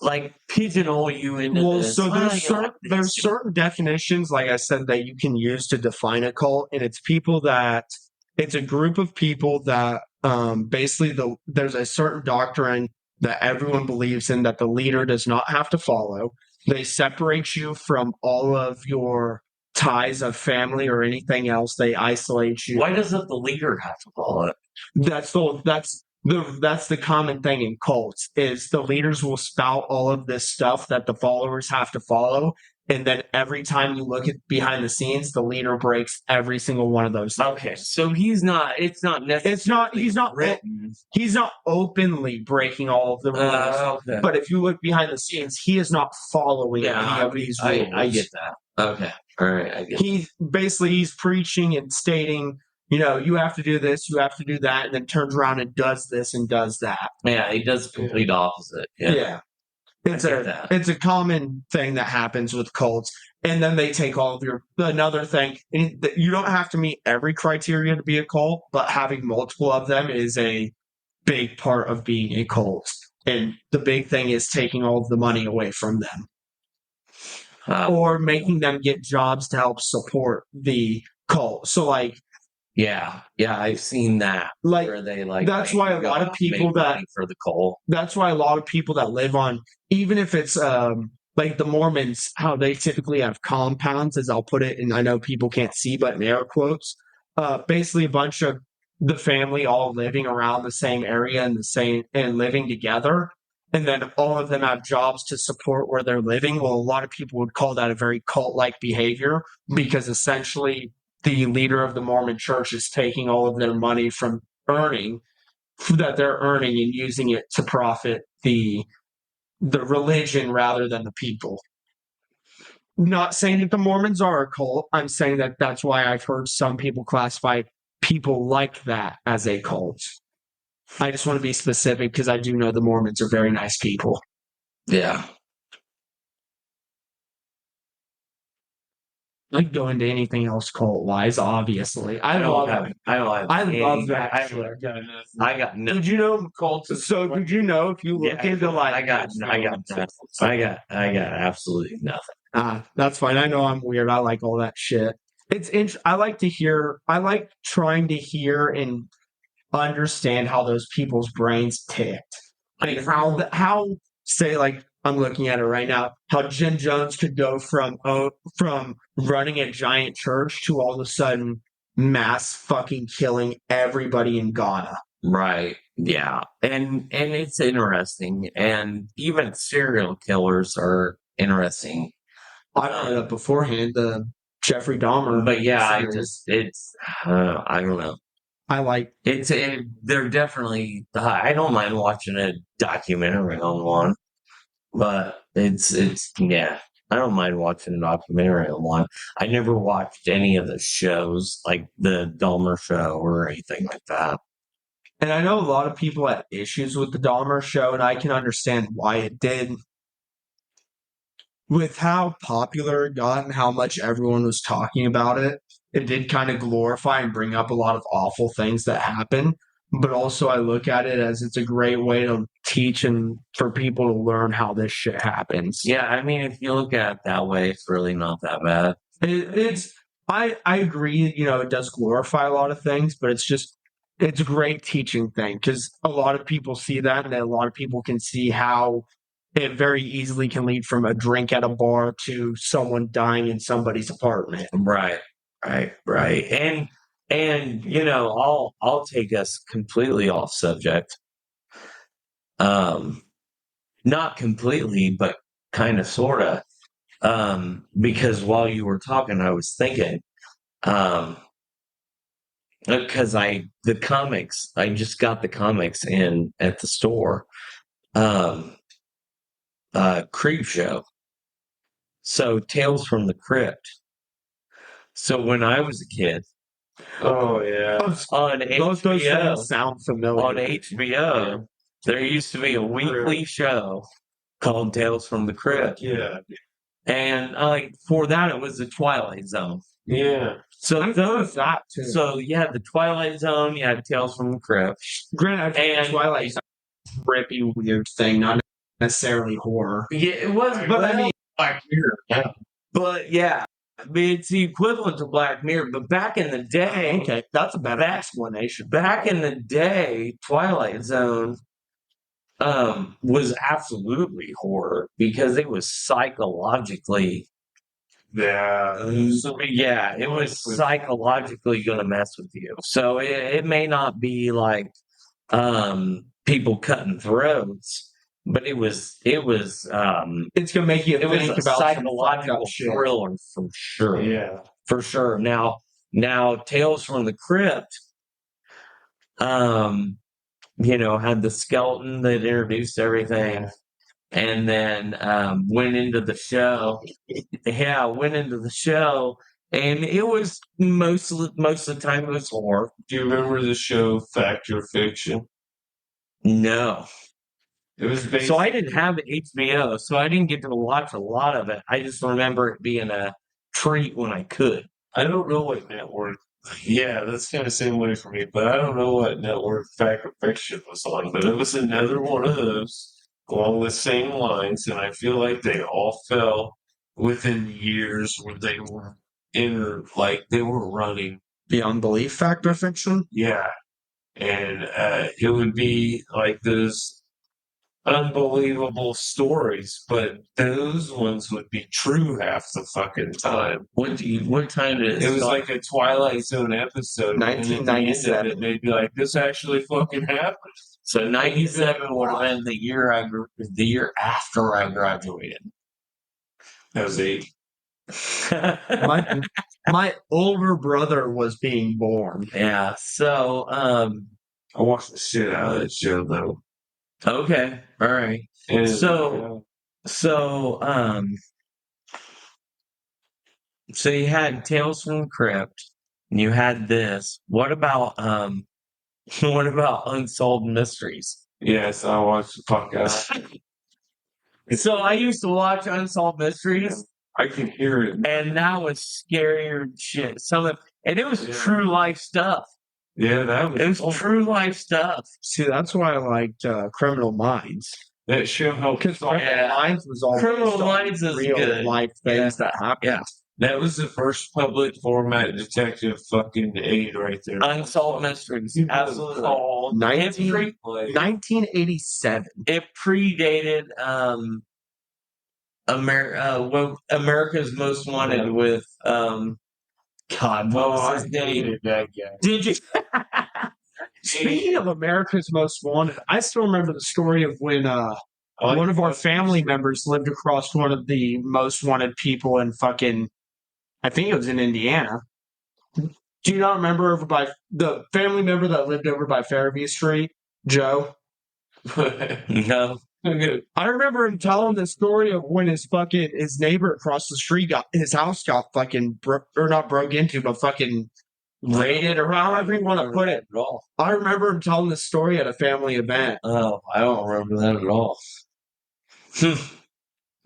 Pigeonhole you into this. So there's certain definitions, like I said, that you can use to define a cult, and it's a group of people that basically there's a certain doctrine that everyone believes in that the leader does not have to follow. They separate you from all of your ties of family or anything else. They isolate you. Why doesn't the leader have to follow it? That's the common thing in cults is the leaders will spout all of this stuff that the followers have to follow. And then every time you look at behind the scenes, the leader breaks every single one of those things. Okay. So he's not openly breaking all of the rules. Okay. But if you look behind the scenes, he is not following any of these rules. I get that. Okay. All right. I get he's preaching and stating, you have to do this, you have to do that, and then turns around and does this and does that. Yeah, he does the complete opposite. Yeah. It's a common thing that happens with cults. And then they take all of another thing. And you don't have to meet every criteria to be a cult, but having multiple of them is a big part of being a cult. And the big thing is taking all of the money away from them. or making them get jobs to help support the cult. So like, yeah, I've seen that. Like, where they like that's they why a go lot of out and people make that money for the cult. that's why a lot of people that live on, even if it's like the Mormons, how they typically have compounds, as I'll put it, and I know people can't see, but in air quotes, basically a bunch of the family all living around the same area and the same and living together, and then all of them have jobs to support where they're living. Well, a lot of people would call that a very cult-like behavior because essentially the leader of the Mormon church is taking all of their money from earning that they're earning and using it to profit the religion rather than the people. Not saying that the Mormons are a cult. I'm saying that that's why I've heard some people classify people like that as a cult. I just want to be specific because I do know the Mormons are very nice people. Yeah. I can go into anything else cult wise, obviously. I love that. I don't have I any- love that I, shit. I got no. Did you know cults? So did you know if you look into like I got absolutely nothing. That's fine. I know I'm weird. I like all that shit. I like to hear. I like trying to hear and understand how those people's brains ticked. Like how say like I'm looking at it right now. How Jim Jones could go from running a giant church to all of a sudden mass fucking killing everybody in Ghana. Right. Yeah. And it's interesting. And even serial killers are interesting. I heard that beforehand. The Jeffrey Dahmer, But yeah, series. I don't know. I like They're definitely. I don't mind watching a documentary on one, but it's yeah. I don't mind watching a documentary on one. I never watched any of the shows like the Dahmer show or anything like that. And I know a lot of people had issues with the Dahmer show, and I can understand why it did. With how popular it got and how much everyone was talking about it, it did kind of glorify and bring up a lot of awful things that happen. But also, I look at it as it's a great way to teach and for people to learn how this shit happens. Yeah, I mean, if you look at it that way, it's really not that bad. I agree, it does glorify a lot of things, but it's a great teaching thing because a lot of people see that and a lot of people can see how it very easily can lead from a drink at a bar to someone dying in somebody's apartment. Right. And I'll take us completely off subject. Not completely, but kind of sorta. Because while you were talking, I was thinking, because the comics, I just got the comics in at the store. Creep Show. So Tales from the Crypt. So when I was a kid, Oh yeah. on Those HBO, things sound familiar. on HBO, there used to be a weekly show called Tales from the Crypt. Yeah. And for that, it was the Twilight Zone. Yeah. So those, that too. so you had the Twilight Zone, you had Tales from the Crypt. Granted, And- Twilight is a trippy, weird thing, not necessarily horror. Yeah, it was, But I mean, Black Mirror. Yeah. but yeah, I mean, it's the equivalent to Black Mirror. But back in the day, okay, that's a better explanation. back in the day, Twilight Zone was absolutely horror because it was psychologically Yeah. it was psychologically going to mess with you. So it may not be like people cutting throats, but it was It's gonna make you it was think a about psychological thriller for sure. Yeah. For sure. Now Tales from the Crypt had the skeleton that introduced everything. And then went into the show. Yeah, went into the show, and it was most of the time it was horror. Do you remember the show Fact or Fiction? No, It was based. so I didn't have HBO, so I didn't get to watch a lot of it. I just remember it being a treat when I could. I don't know what network. Yeah, that's kind of the same way for me, but I don't know what network Fact or Fiction was on. But it was another one of those along the same lines, and I feel like they all fell within years where they were they were running. Beyond belief, fact or fiction? Yeah. And it would be like those unbelievable stories, but those ones would be true half the fucking time. What time did It was like a Twilight Zone episode. And at the end of 1997. it, they'd be like, "This actually fucking happened." So 97 would have been the year after I graduated. That was 8. My older brother was being born. Yeah. So I watched the shit out of that show though. okay. All right. And, So so you had Tales from the Crypt, and you had this. What about what about Unsolved Mysteries? yes, I watched the fuck out. So I used to watch Unsolved Mysteries, I can hear it. and that was scarier than shit. And it was Yeah. true life stuff. Yeah, that was. It was true life stuff. See, that's why I liked Criminal Minds. That show helped. Because Criminal Minds was all Criminal based on Minds is real good. life things that happened. Yeah. That was the first public format detective fucking aid right there. Unsolved Mysteries. Absolutely. Called 1987. It predated America's Most Wanted with God, what was his name? hated that guy. Did you? Speaking of America's Most Wanted, I still remember the story of when one of our family members lived across one of the most wanted people in fucking, I think it was in Indiana. Do you not remember over by the family member that lived over by Fairview Street, Joe? No. I remember him telling the story of when his neighbor across the street his house got fucking not broke into, but fucking raided, or however you want to put it. At all. I remember him telling the story at a family event. Oh, I don't remember that at all. All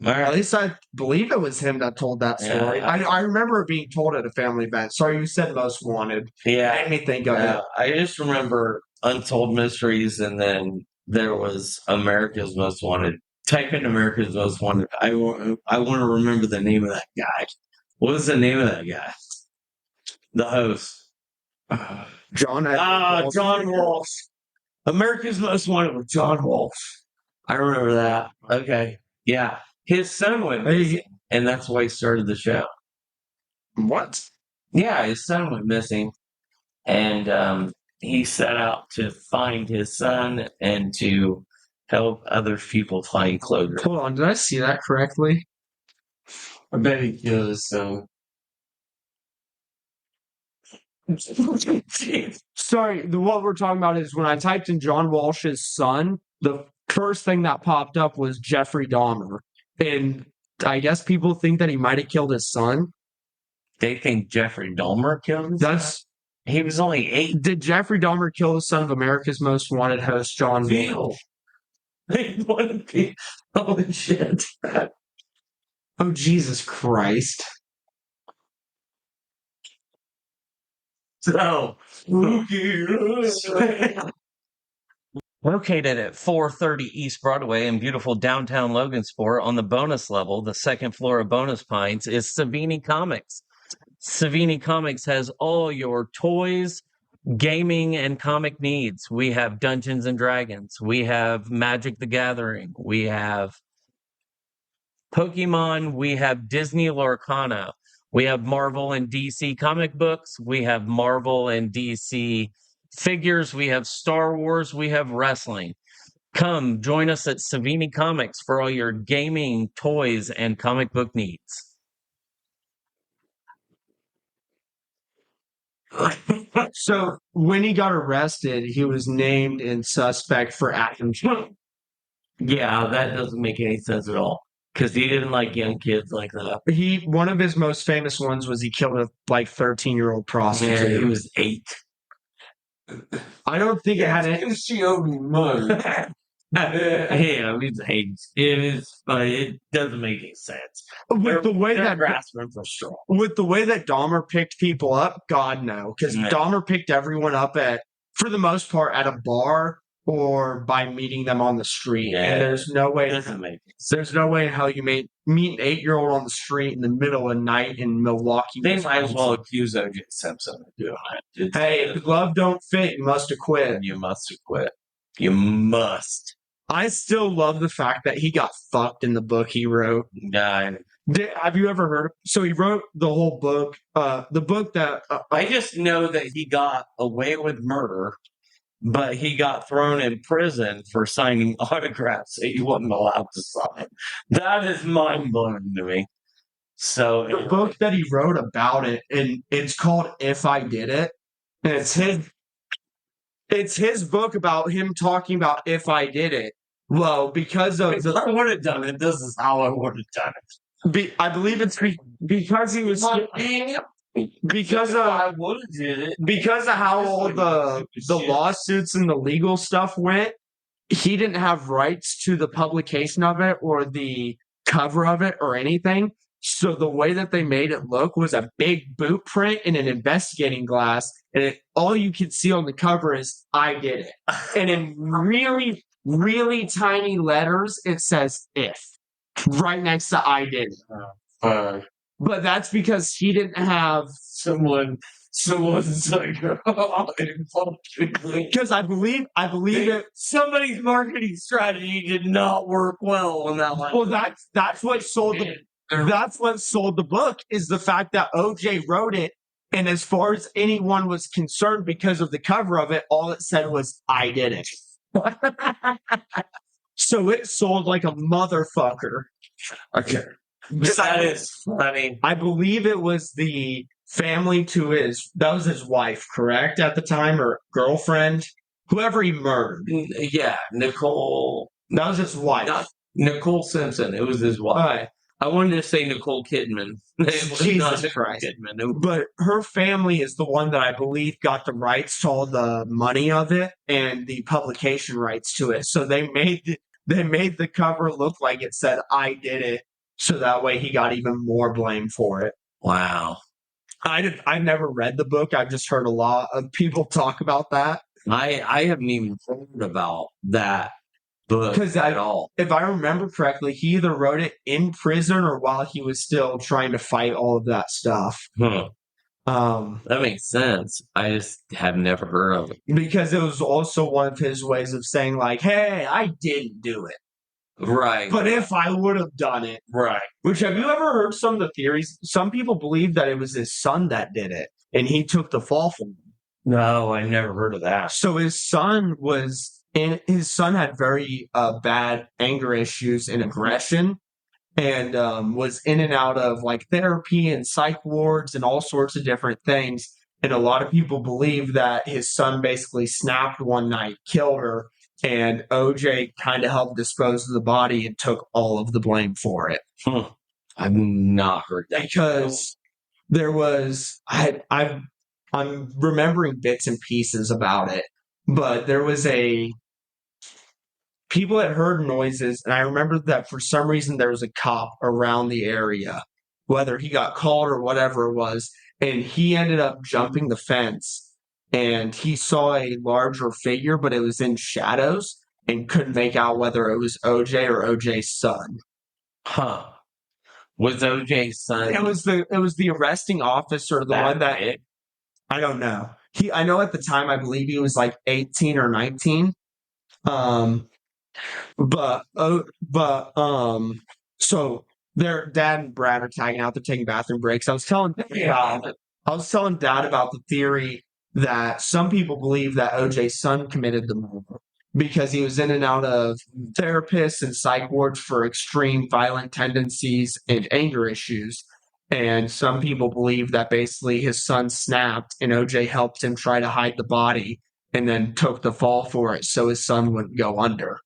At right. least I believe it was him that told that story. Yeah. I remember it being told at a family event. Sorry, you said Most Wanted. Yeah. Made me think of Yeah, it. I just remember Untold Mysteries, and then there was America's Most Wanted. Type in America's Most Wanted. I want to remember the name of that guy. What was the name of that guy? The host. John John Walsh. America's Most Wanted with John Walsh. I remember that. Okay. Yeah. His son went missing, and that's why he started the show. What? Yeah, his son went missing, and he set out to find his son and to help other people find closure. Hold on, did I see that correctly? I bet he killed his son. Sorry, what we're talking about is when I typed in John Walsh's son, the first thing that popped up was Jeffrey Dahmer. And I guess people think that he might have killed his son. They think Jeffrey Dahmer killed his son? He was only 8. Did Jeffrey Dahmer kill the son of America's Most Wanted host, John Veal? Holy shit. Oh, Jesus Christ. So, located at 430 East Broadway in beautiful downtown Logansport, on the bonus level, the second floor of Bonus Pints, is Savini Comics. Savini Comics has all your toys, gaming, and comic needs. We have Dungeons and Dragons. We have Magic the Gathering. We have Pokemon. We have Disney Lorcana. We have Marvel and DC comic books. We have Marvel and DC figures. We have Star Wars. We have wrestling. Come join us at Savini Comics for all your gaming, toys, and comic book needs. So when he got arrested, he was named in suspect for Adam Trump. Yeah, that doesn't make any sense at all. Because he didn't like young kids like that. One of his most famous ones was he killed a 13-year-old prostitute. Yeah, he was 8. I don't think it had any. She owed me money. Yeah, he's 8. It is, but it doesn't make any sense. With the way They're that grasping for straw. with the way that Dahmer picked people up, God no, because Yeah. Dahmer picked everyone up for the most part, at a bar or by meeting them on the street. Yeah. And there's no way Doesn't make there's no way in hell you meet an 8-year-old on the street in the middle of the night in Milwaukee. They might as well Wisconsin. accuse O.J. Simpson of doing it. Hey, if the glove don't fit, you must have quit. You must have quit. You must. I still love the fact that he got fucked in the book he wrote. Have you ever heard? So he wrote the whole book. The book that I just know that he got away with murder, but he got thrown in prison for signing autographs that he wasn't allowed to sign. That is mind blowing to me. So the book that he wrote about it, and it's called "If I Did It," and it's his book about him talking about if I did it. Well, because of I would have done it. This is how I would have done it. I believe it's because he was because I would have did it. because of how all the lawsuits and the legal stuff went. He didn't have rights to the publication of it or the cover of it or anything. So the way that they made it look was a big boot print in an investigating glass, and all you can see on the cover is "I did it," and in really, really tiny letters it says "if" right next to "I did it." But that's because he didn't have Someone's like, because I believe it. Somebody's marketing strategy did not work well on that one. Well, that's what sold the. That's what sold the book is the fact that OJ wrote it. And as far as anyone was concerned, because of the cover of it, all it said was, "I did it." So it sold like a motherfucker. Okay. That is funny. I believe it was the family that was his wife, correct? At the time, or girlfriend? Whoever he murdered. Yeah, Nicole. That was his wife. Not Nicole Simpson. It was his wife. Right. I wanted to say Nicole Kidman. Jesus Christ. Kidman. But her family is the one that I believe got the rights to all the money of it and the publication rights to it. So they made the cover look like it said "I did it," so that way he got even more blame for it. Wow. I never read the book. I've just heard a lot of people talk about that. I haven't even heard about that book at all. If I remember correctly, he either wrote it in prison or while he was still trying to fight all of that stuff. That makes sense. I just have never heard of it. Because it was also one of his ways of saying, like, "Hey, I didn't do it. Right. But if I would have done it." Right. Which, have you ever heard some of the theories? Some people believe that it was his son that did it, and he took the fall for him. No, I never heard of that. So his son had very bad anger issues and aggression, and was in and out of like therapy and psych wards and all sorts of different things. And a lot of people believe that his son basically snapped one night, killed her, and OJ kind of helped dispose of the body and took all of the blame for it. I've not heard that. Because there was, I'm remembering bits and pieces about it, but there was people had heard noises, and I remember that for some reason there was a cop around the area, whether he got called or whatever it was, and he ended up jumping the fence, and he saw a larger figure, but it was in shadows, and couldn't make out whether it was OJ or OJ's son. Was OJ's son? It was the arresting officer, the one that big? I don't know. I know at the time I believe he was like 18 or 19. So their dad and Brad are tagging out. They're taking bathroom breaks. I was telling Dad about the theory that some people believe that OJ's son committed the murder because he was in and out of therapists and psych wards for extreme violent tendencies and anger issues. And some people believe that basically his son snapped and OJ helped him try to hide the body and then took the fall for it so his son wouldn't go under.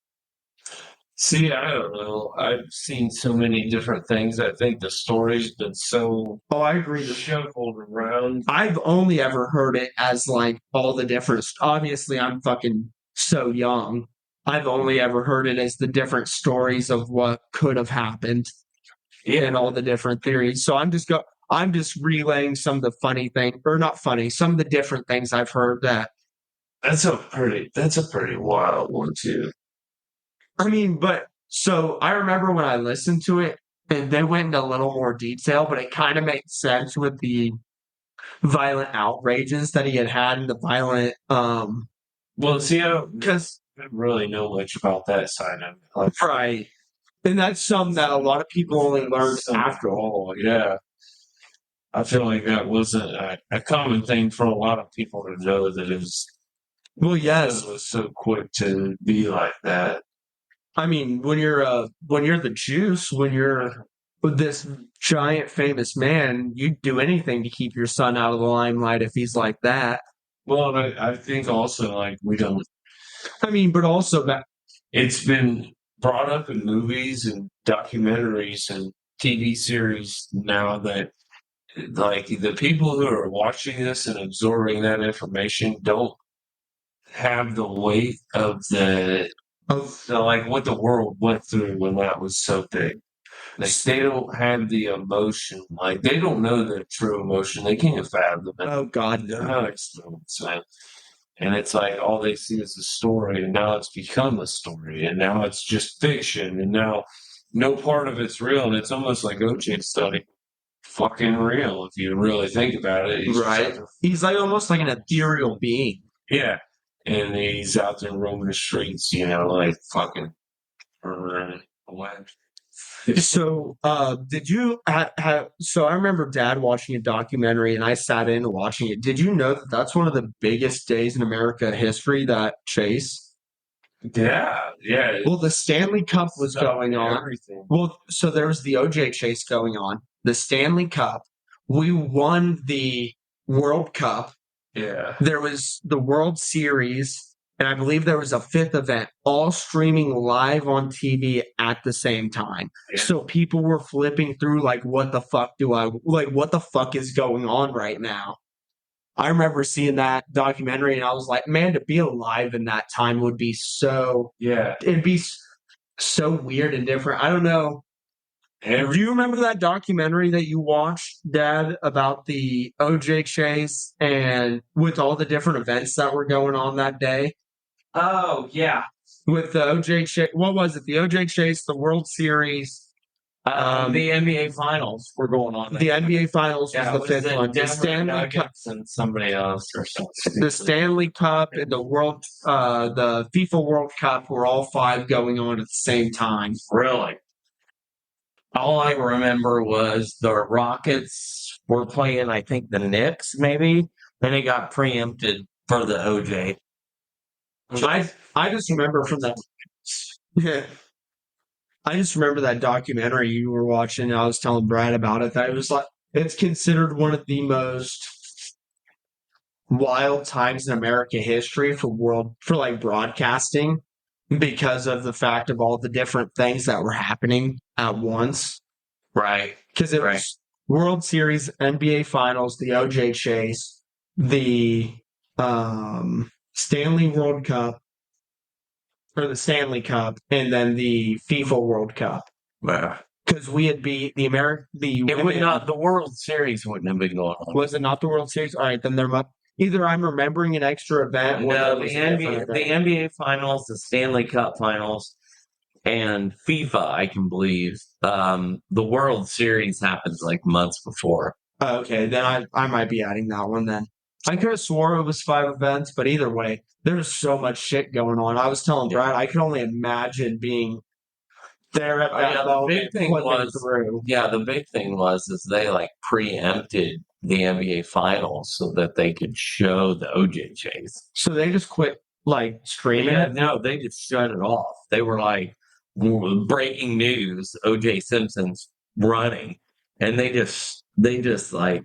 See, I don't know. I've seen so many different things. I think the story's been so I agree. shuffled around. I've only ever heard it as like all the different. Obviously, I'm fucking so young. I've only ever heard it as the different stories of what could have happened and all the different theories. So I'm just relaying some of the funny things, or not funny, some of the different things I've heard that That's a pretty wild one too. I mean, but so I remember when I listened to it, and they went into a little more detail, but it kind of made sense with the violent outrages that he had and the violent Well, see, because I don't really know much about that side of it. Like, right. And that's something that a lot of people only learned after. all. Yeah, I feel like that wasn't a common thing for a lot of people to know that Well, it yes. was so quick to be like that. I mean, when you're the juice, when you're this giant famous man, you'd do anything to keep your son out of the limelight if he's like that. Well, and I think also like we don't. I mean, but also that It's been brought up in movies and documentaries and TV series now that like the people who are watching this and absorbing that information don't have the weight of like what the world went through when that was so big. Like they don't have the emotion. Like they don't know the true emotion. They can't fathom it. oh God, They're no. not experiencing it. And it's like all they see is a story, and now it's become a story, and now it's just fiction, and now no part of it's real, and it's almost like OJ study. Fucking real if you really think about it. He's Right. He's like almost like an ethereal being. yeah. And he's out there roaming the streets, like fucking running away. So, did you have? So, I remember Dad watching a documentary, and I sat in watching it. Did you know that that's one of the biggest days in America history? That chase. Yeah, yeah. Well, the Stanley Cup was going on. Everything. Well, so there was the OJ chase going on. The Stanley Cup. We won the World Cup. Yeah. There was the World Series, and I believe there was a fifth event, all streaming live on TV at the same time. Yeah. So people were flipping through like, what the fuck what the fuck is going on right now? I remember seeing that documentary and I was like, man, to be alive in that time would be Yeah. it'd be so weird and different. I don't know. Do you remember that documentary that you watched, Dad, about the OJ chase and with all the different events that were going on that day? Oh, yeah. With the OJ chase, what was it? The OJ chase, the World Series, The NBA Finals were going on. the NBA Finals Yeah, was it the was fifth the one. The Denver Stanley Cup, Nuggets and somebody else or something. the Stanley Cup, and the FIFA World Cup were all five going on at the same time. Really? All I remember was the Rockets were playing, I think, the Knicks, maybe. Then it got preempted for the OJ. I just remember from that. Yeah. I just remember that documentary you were watching. And I was telling Brad about it. That it was like it's considered one of the most wild times in America history for like broadcasting because of the fact of all the different things that were happening at once. Right. Because it Right. was World Series, NBA Finals, the OJ chase, the Stanley World Cup, or the Stanley Cup, and then the FIFA World Cup. Yeah. Because we had beat the American, It would not. The World Series wouldn't have been going on. was it not the World Series? All right, then there must either I'm remembering an extra event. Or No, there the was a different NBA, event. the NBA Finals, the Stanley Cup Finals, and FIFA, I can believe. The World Series happens like months before. Oh, okay, then I might be adding that one then. I could have swore it was five events, but either way, there's so much shit going on. I was telling Brad, I could only imagine being there at that the moment. big thing flipping was, through. yeah, the big thing was is they like preempted the NBA Finals so that they could show the OJ chase. So they just quit like streaming Yeah, it. no, they just shut it off. They were like breaking news: OJ Simpson's running, and they just like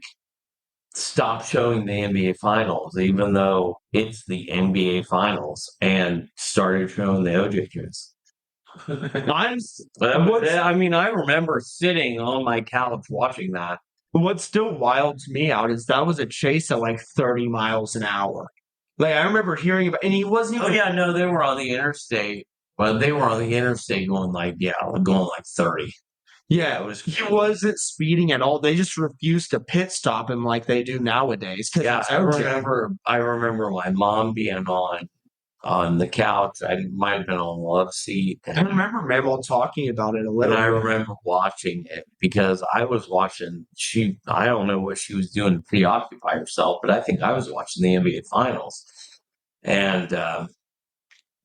stopped showing the NBA Finals, even though it's the NBA Finals, and started showing the OJ chase. I mean, I remember sitting on my couch watching that. What still wilds me out is that was a chase at like 30 miles an hour. Like I remember hearing about, and he wasn't Oh even. yeah, no, they were on the interstate. Well, they were on the interstate going like 30. Yeah, it was. he wasn't speeding at all. They just refused to pit stop him like they do nowadays. Yeah, it's I OJ. remember. I remember my mom being on the couch. I might have been on the love seat. I remember Mabel talking about it a And little I bit. remember watching it because I was watching. I don't know what she was doing to preoccupy herself, but I think I was watching the NBA Finals. And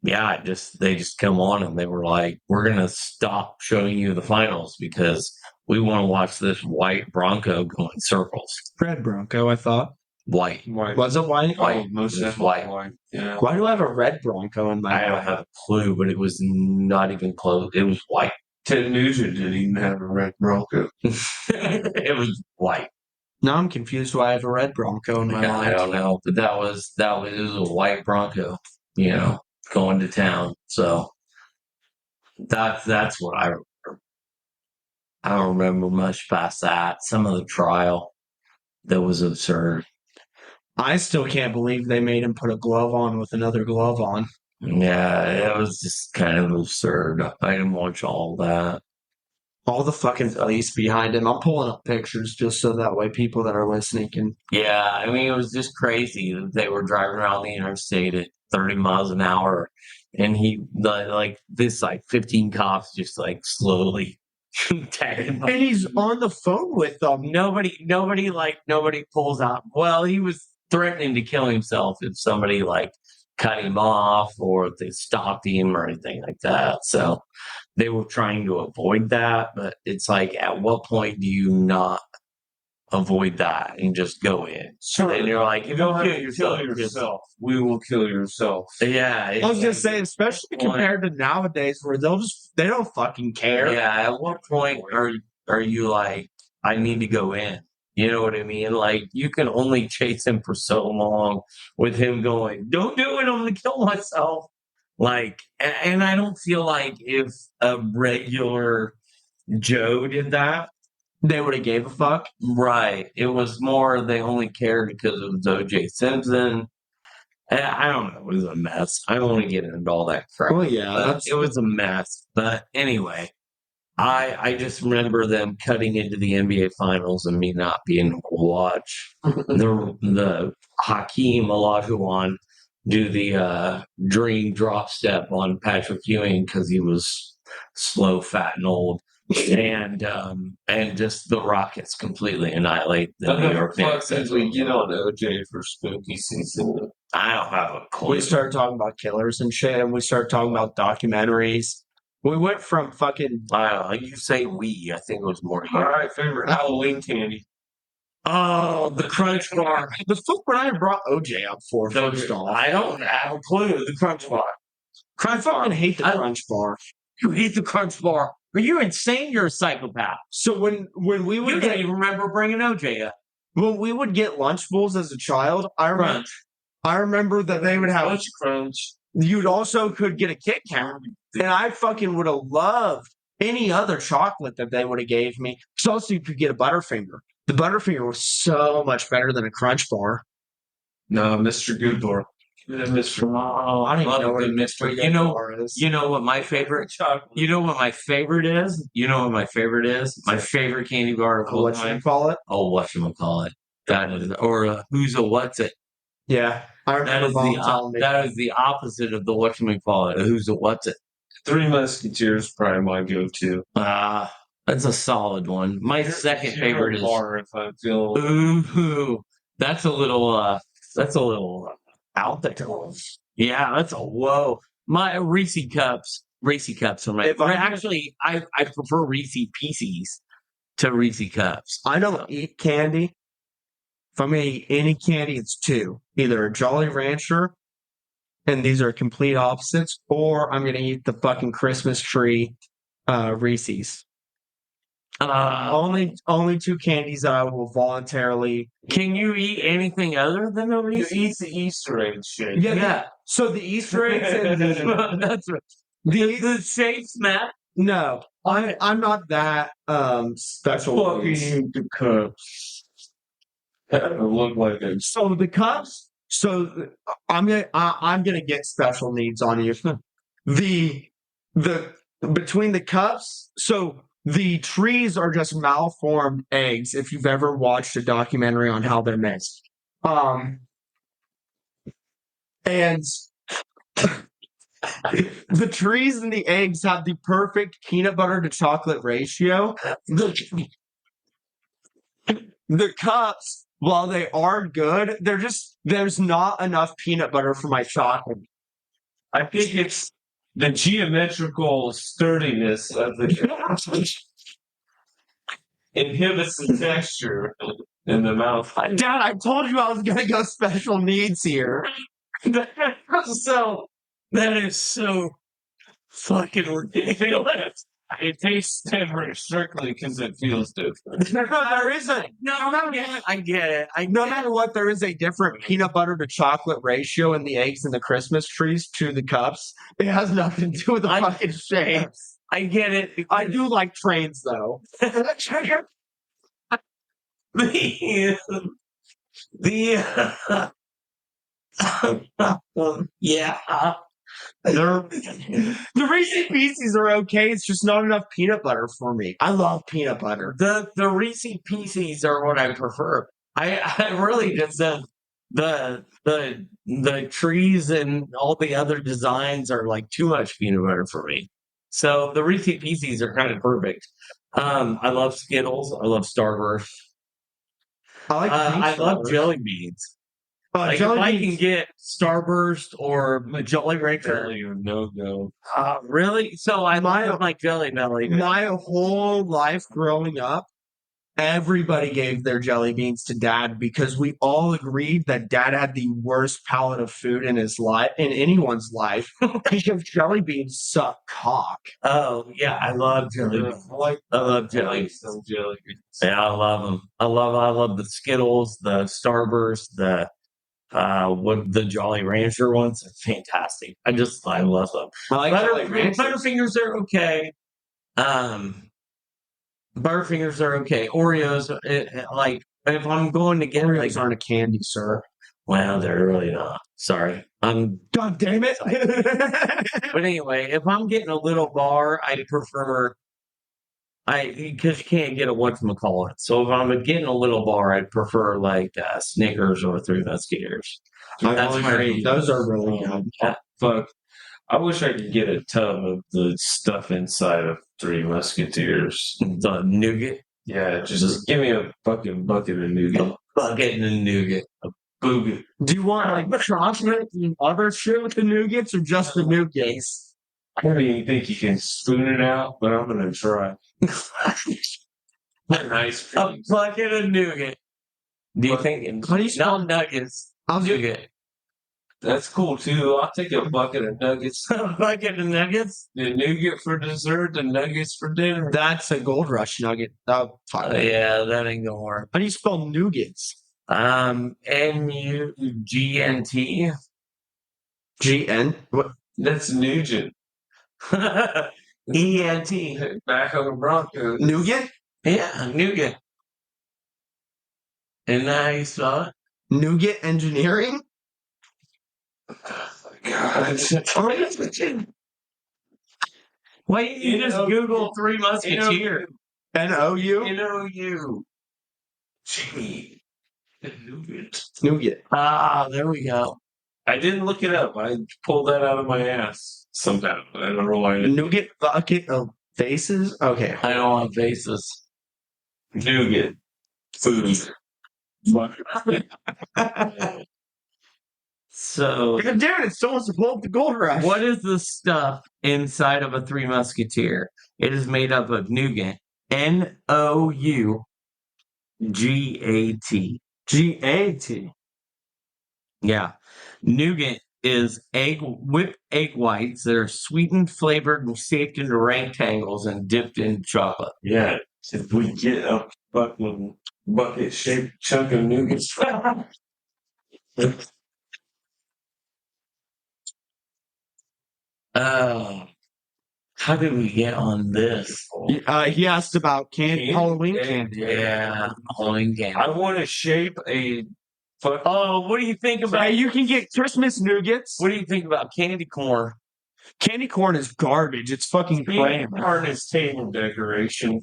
yeah, they just come on and they were like, "We're gonna stop showing you the finals because we want to watch this white Bronco go in circles." Red Bronco, I thought. White, White. Was it white? white, Most it was definitely white. Yeah. Why do I have a red Bronco in my I don't mind? have a clue, but it was not even close. It was white. Ted Nugent didn't even have a red Bronco. It was white. Now I'm confused why I have a red Bronco in my Yeah, I mind. don't know, but it was a white Bronco, going to town. So that's what I remember. I don't remember much past that. Some of the trial that was absurd. I still can't believe they made him put a glove on with another glove on. Yeah, it was just kind of absurd. I didn't watch all that. All the fucking police behind him. I'm pulling up pictures just so that way people that are listening can. Yeah, I mean, it was just crazy that they were driving around the interstate at 30 miles an hour, and like 15 cops just like slowly tagging him. And he's on the phone with them. Nobody pulls out. Well, he was threatening to kill himself if somebody like cut him off or if they stopped him or anything like that. So they were trying to avoid that, but it's like, at what point do you not avoid that and just go in? Sure. And you're like, You don't have kill to yourself, kill yourself. We will kill yourself. Yeah, I was gonna say, especially compared to nowadays, where they don't fucking care. yeah. At what point are you like, I need to go in? You know what I mean? Like, you can only chase him for so long with him going, "Don't do it! I'm gonna kill myself." Like, and I don't feel like if a regular Joe did that, They would have gave a fuck. right? It was more they only cared because it was O.J. Simpson. I don't know. It was a mess. I don't want to get into all that crap. Well, yeah, but that's it was a mess. But anyway, I just remember them cutting into the NBA Finals and me not being able to watch the Hakeem Olajuwon do the dream drop step on Patrick Ewing because he was slow, fat, and old. And just the Rockets completely annihilate the New York Knicks. As we get on OJ for spooky season. I don't have a clue. we started talking about killers and shit, and we started talking about documentaries. We went from fucking I don't know. You say we. I think it was more you. All right, favorite Halloween candy. Oh, the Crunch Bar. the fuck would I have brought OJ up for first off. I don't have a clue. The Crunch Bar. I fucking hate the Crunch Bar. You hate the Crunch Bar. Are you insane? You're a psychopath. So when we You would don't even remember bringing OJ up. when we would get lunch bowls as a child, I remember that they would have Crunch. you'd also could get a Kit Kat. And I fucking would have loved any other chocolate that they would have gave me. Because also you could get a Butterfinger. The Butterfinger was so much better than a Crunch Bar. No, Mr. Goodbar. Mr. Oh, I don't even know what a Mr. You know- Bar is. You know what my favorite? Chocolate. You know what my favorite is? You know what my favorite is? My favorite candy bar of all What you time. call it? Oh, whatchamacallit. That is, or who's a what's it? Yeah. I That remember is Mom the telling me. that is the opposite of the whatchamacallit. Who's a what's it? Three Musketeers probably my go-to. That's a solid one. My second favorite is bar if I feel ooh. That's a little out there. Yeah, that's a whoa. My Reese cups. Reese cups are my If I- actually I prefer Reese Pieces to Reese cups. I don't eat candy. If I'm going to eat any candy, it's two. Either a Jolly Rancher, and these are complete opposites, or I'm going to eat the fucking Christmas tree Reese's. Only two candies that I will voluntarily. Can you eat anything other than the you Reese's? eat the Easter egg shit. Yeah. So the Easter eggs and That's right. The shapes, Matt. no, I'm not that special. Fucking eat the cups. That look like it. So the cups. So I'm gonna get special needs on you. The between the cups. So the trees are just malformed eggs. If you've ever watched a documentary on how they're made, and the trees and the eggs have the perfect peanut butter to chocolate ratio. The cups, while they are good, there's not enough peanut butter for my chocolate. I think it's the geometrical sturdiness of the inhibits the texture in the mouth. Dad, I told you I was gonna go special needs here. So that is so fucking ridiculous. It tastes different strictly because it feels different. No, there isn't. I get it. No matter what, there is a different peanut butter to chocolate ratio in the eggs and the Christmas trees to the cups. It has nothing to do with the fucking shape. I get it. I do like trains, though. Yeah. The Reese's Pieces are okay. It's just not enough peanut butter for me. I love peanut butter. The Reese's Pieces are what I prefer. I really just the trees and all the other designs are like too much peanut butter for me. So the Reese's Pieces are kind of perfect. I love Skittles. I love Starburst. I love jelly beans. Like if I can get Starburst or a Jolly Rancher, Jelly or no go. really? So I love my Jelly Belly. My whole life growing up, everybody gave their jelly beans to Dad because we all agreed that Dad had the worst palate of food in his life, in anyone's life, because jelly beans suck cock. Oh yeah, I love jelly beans. I love jelly. Some jelly beans. Yeah, I love them. I love the Skittles, the Starburst, the Jolly Rancher ones are fantastic. I love them. I like Jolly Ranchers. Butterfingers are okay. Butterfingers are okay. Oreos, like if I'm going to get Oreos aren't a candy, sir. well, they're really not. Sorry, God damn it! But anyway, if I'm getting a little bar, I prefer because you can't get a whatchamacallit. So if I'm getting a little bar, I'd prefer like Snickers or Three Musketeers. That's great. Those are really good. Fuck. I wish I could get a tub of the stuff inside of Three Musketeers. The nougat. Yeah, just give me a fucking bucket of nougat. Bucket and nougat. Boogie. Do you want like chocolate and other shit with the nougats or just the nougats? I don't even think you can spoon it out, but I'm gonna try. Nice. A bucket of nougat. Do you think? How do you spell Not nuggets. How's it? Nougat. That's cool too. I'll take a bucket of nuggets. A bucket of nuggets. The nougat for dessert, the nuggets for dinner. That's a Gold Rush nugget. Oh, fuck. Yeah, that ain't gonna work. How do you spell nougats? N-U-G-N-T. G-N? What? That's Nugent. E-N-T. Back on the Broncos. Nougat? Yeah, nougat. Isn't that how you spell it? Nougat Engineering? God. Why didn't you just Google Three Musketeers? N-O-U? N-O-U. Gee. Nougat. Nougat. Ah, there we go. I didn't look it up. I pulled that out of my ass somehow. I don't know why. Nougat bucket of faces? Okay. I don't want faces. Nougat. Food. So, God damn it, someone's to pull up the Gold Rush. what is the stuff inside of a Three Musketeer? It is made up of nougat. N-O-U-G-A-T. G-A-T. Yeah. Nougat is whipped egg whites that are sweetened, flavored, and shaped into rectangles and dipped in chocolate. Yeah. If we get a fucking bucket-shaped chunk of nougats. How did we get on this? He asked about Candy? Halloween candy. Yeah, Halloween candy. I want to shape a fucking. Oh, what do you think about? You can get Christmas nougats. What do you think about candy corn? Candy corn is garbage. It's fucking Candy crap. corn is table decoration.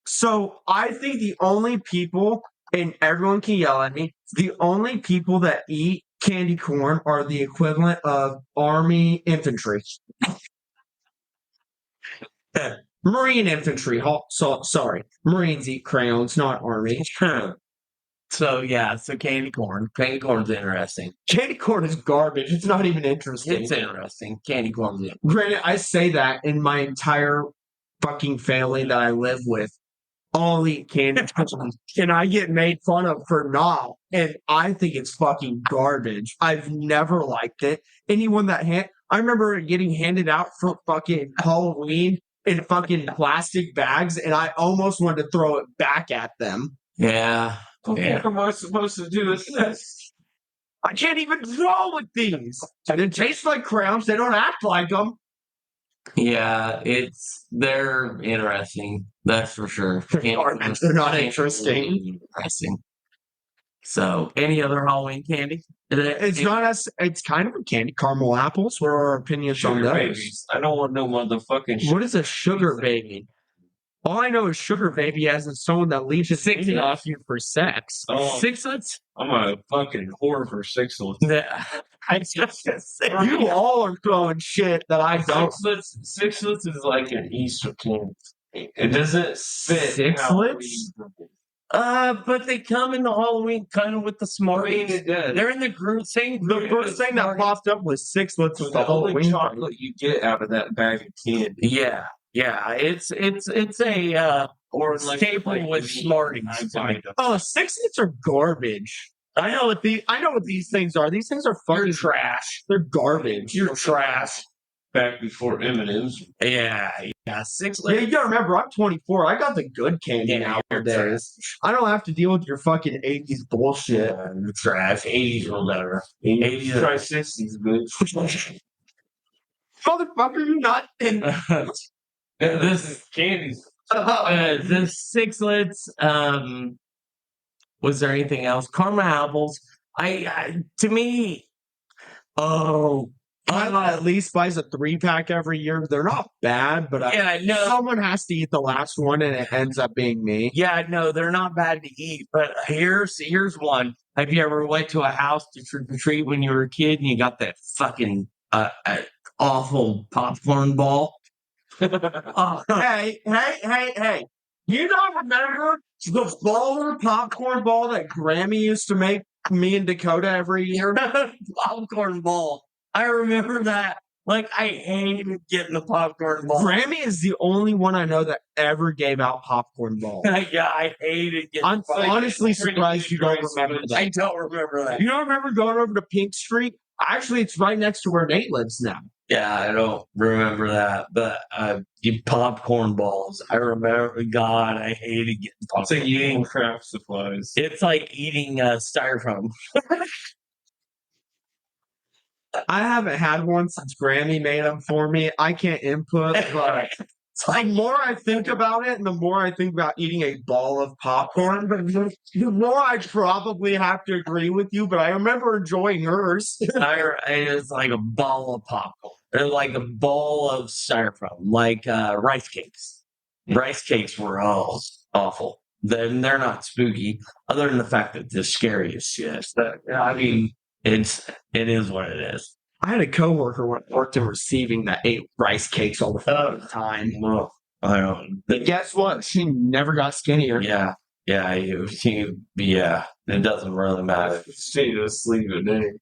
So I think the only people, and everyone can yell at me, the only people that eat candy corn are the equivalent of Army infantry. Marine infantry. Sorry. Marines eat crayons, not Army. So candy corn. Candy corn's interesting. Candy corn is garbage. It's not even interesting. It's interesting. Candy corn's Granted, I say that in my entire fucking family that I live with. All eat candy corn, and I get made fun of for not. And I think it's fucking garbage. I've never liked it. Anyone that I remember getting handed out for fucking Halloween in fucking plastic bags, and I almost wanted to throw it back at them. Yeah. What am I supposed to do with this? I can't even draw with these. And it tastes like crayons. They don't act like them. Yeah, they're interesting. That's for sure. Garbage. They're not interesting. Interesting. So, any other Halloween candy? It's kind of a candy. Caramel apples. What are our opinions on Sugar those? babies. I don't want no motherfucking. What is a sugar baby? All I know is sugar baby as in someone that leaves his baby off you for sex. Oh. Sixlets? I'm a fucking whore for sixlets. I just say you all are throwing shit that I don't. Sixlets is like an Easter candy. It doesn't fit. Sixlets? But they come in the Halloween kind of with the Smarties. It does. They're in the group same The group first as thing that Smarties. popped up was sixlets with the the only Halloween chocolate you get out of that bag of candy. Yeah. It's a Or like staple with Smarties. Sixlets are garbage. I know what these things are. These things are fucking trash. They're garbage. You're trash. Back before M&M's. Yeah. Yeah, Sixlets. you gotta remember, I'm 24. I got the good candy nowadays. I don't have to deal with your fucking 80s bullshit. Trash. 80s were better. 80s. Try 60s, bitch. Motherfucker, you're not in. This is candies. The Sixlets. Was there anything else? Caramel apples. To me. Oh. Kyla at least buys a 3-pack every year. They're not bad, but someone has to eat the last one, and it ends up being me. Yeah, no, they're not bad to eat. But here's one. Have you ever went to a house to trick or treat when you were a kid, and you got that fucking awful popcorn ball? Hey! You don't remember the baller popcorn ball that Grammy used to make me and Dakota every year? Popcorn ball. I remember that. Like, I hated getting the popcorn ball. Grammy is the only one I know that ever gave out popcorn balls. Yeah, I hated getting. I'm honestly surprised you don't remember that. I don't remember that. You don't remember going over to Pink Street? Actually, it's right next to where Nate lives now. Yeah, I don't remember that, but the popcorn balls. I remember. God, I hated getting popcorn. It's like eating craft supplies. It's like eating styrofoam. I haven't had one since Grammy made them for me. I can't input, but the more I think about it and the more I think about eating a ball of popcorn, the more I probably have to agree with you, but I remember enjoying hers. It's like a ball of popcorn. Or like a ball of styrofoam, like rice cakes. Rice cakes were all awful. Then they're not spooky, other than the fact that they're scary as shit. I mean, it is what it is. I had a coworker when I worked in receiving that ate rice cakes all the time. Well, I don't. But guess what? She never got skinnier. Yeah. It doesn't really matter. Stay asleep at night.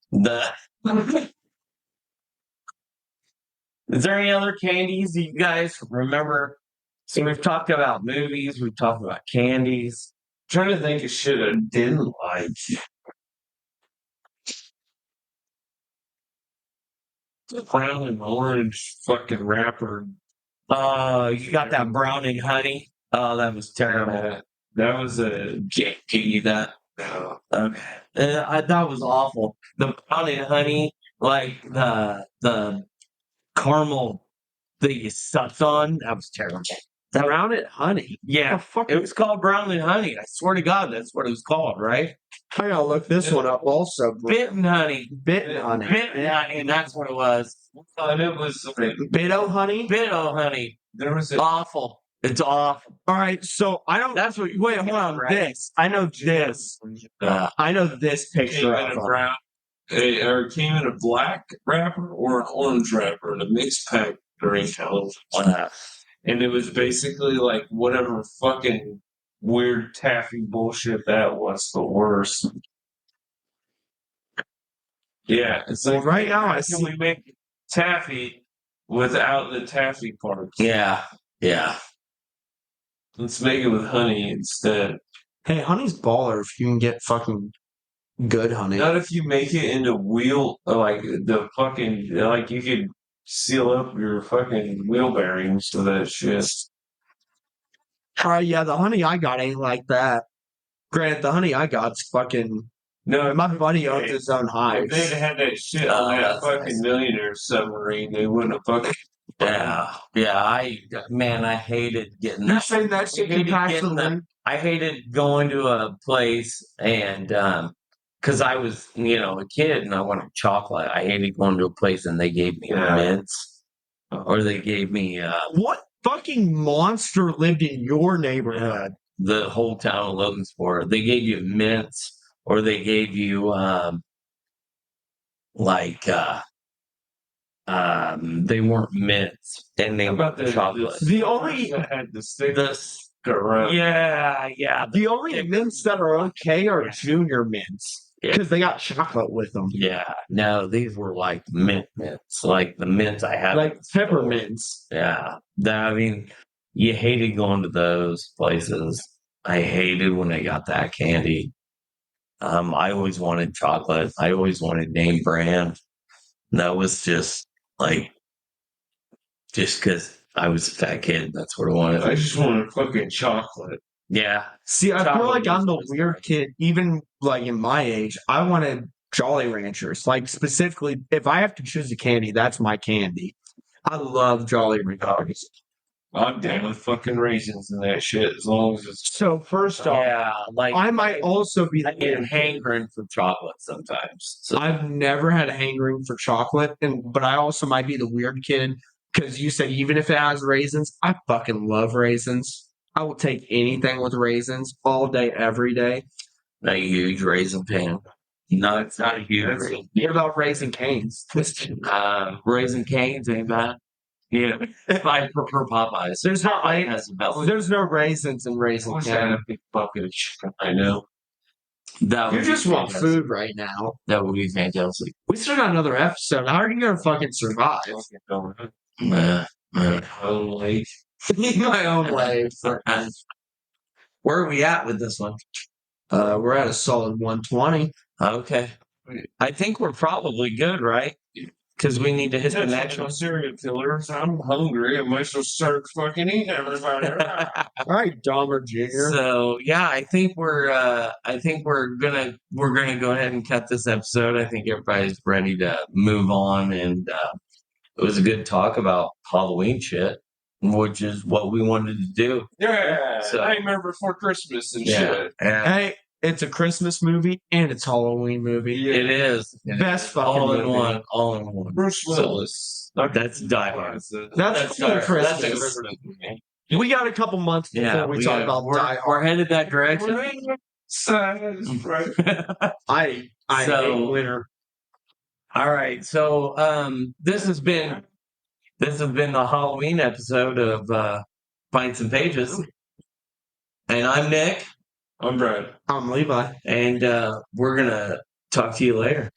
Is there any other candies you guys remember? So we've talked about movies, we've talked about candies. I'm trying to think of shit I didn't like. Brown and orange fucking wrapper. You got that brown and honey? Oh, that was terrible. That was a Can't eat that. no. Okay. That was awful. The brown and honey, like the caramel that you sucked on, that was terrible. Brown and honey. Yeah, The fuck? it was called Brown and Honey. I swear to God, that's what it was called, right? I gotta look this one up also. Bitten Honey. Bitten honey. Bitten Honey, and that's what it was. And it was Bitto honey. Bitto Honey. there was a Awful. It's awful. All right, so I don't. That's what you Wait, hold on. right? This I know. This I know. This came picture in of a brown, or came in a black wrapper or an orange wrapper in a mixed pack during Halloween. And it was basically like whatever fucking weird taffy bullshit that was, the worst. Yeah, it's Well, like right now I how see- can we make taffy without the taffy parts? Yeah, yeah. Let's make it with honey instead. Hey, honey's baller if you can get fucking good honey. Not if you make it into wheel, like the fucking, like you could seal up your fucking wheel bearings to that shit. All right, yeah, the honey I got ain't like that. Granted, the honey I got's fucking. No, My buddy owns his own if hives. they'd had that shit on that that's fucking nice. millionaire submarine, they wouldn't have fucking. Yeah. I hated getting You're that. saying that shit can hated pass the getting that. wind? I hated going to a place and because I was, a kid and I wanted chocolate. I hated going to a place and they gave me Yeah. mints or they gave me What fucking monster lived in your neighborhood? the whole town of Logansport. They gave you mints or they gave you they weren't mints and they How about were chocolate. The only- that had the stick The- around? yeah. The only mints that are okay are junior mints because they got chocolate with them, Yeah, no, these were like mints, like the mints I had. like peppermints. Yeah, you hated going to those places. I hated when I got that candy. I always wanted chocolate. I always wanted name brand. That was just because I was a fat kid. That's what I wanted. I just wanted fucking chocolate. Yeah, See, I feel Chocolate like I'm the was weird nice. kid, even like in my age. I wanted Jolly Ranchers. Like specifically, if I have to choose a candy, that's my candy. I love Jolly Ranchers. I'm down with fucking raisins and that shit as long as it's. So first off, yeah. I might also be I the get weird kid. hankering for chocolate sometimes. So I've never had a hankering for chocolate, but I also might be the weird kid because you said even if it has raisins, I fucking love raisins. I will take anything with raisins all day, every day. a huge raisin pan. No, it's not a huge That's- raisin. What about raisin canes? Raisin canes ain't bad. Yeah, I prefer Popeyes. There's no Popeye has the best. There's no raisins in raisin I wish I had cane. a big bucket of chicken. I know. That You would just be want fantastic. food right now. That would be fantastic. We still got another episode. How are you gonna fucking survive? Uh, Eat my own way. Where are we at with this one? We're at a solid 120. Okay. I think we're probably good, right? Because we need to hit the That's next no one. serial killers. I'm hungry. I might as well start fucking eating everybody. All right, Dahmer Jr. So yeah, I think we're gonna go ahead and cut this episode. I think everybody's ready to move on, and it was a good talk about Halloween shit, which is what we wanted to do. Yeah, So- Nightmare Before Christmas and Yeah, shit. and Hey, it's a Christmas movie and it's Halloween movie. it is Best fucking all in movie. one, all in one. Bruce So, Willis. that's Die Hard. That's Die for Hard. Christmas. That's a Christmas movie. We got a couple months before Yeah, we talk about Die we're Hard. headed that direction. Right. I So- hate winter. All right, so this has been the Halloween episode of Pints and Pages, and I'm Nick, I'm Brad. I'm Levi. and we're gonna talk to you later.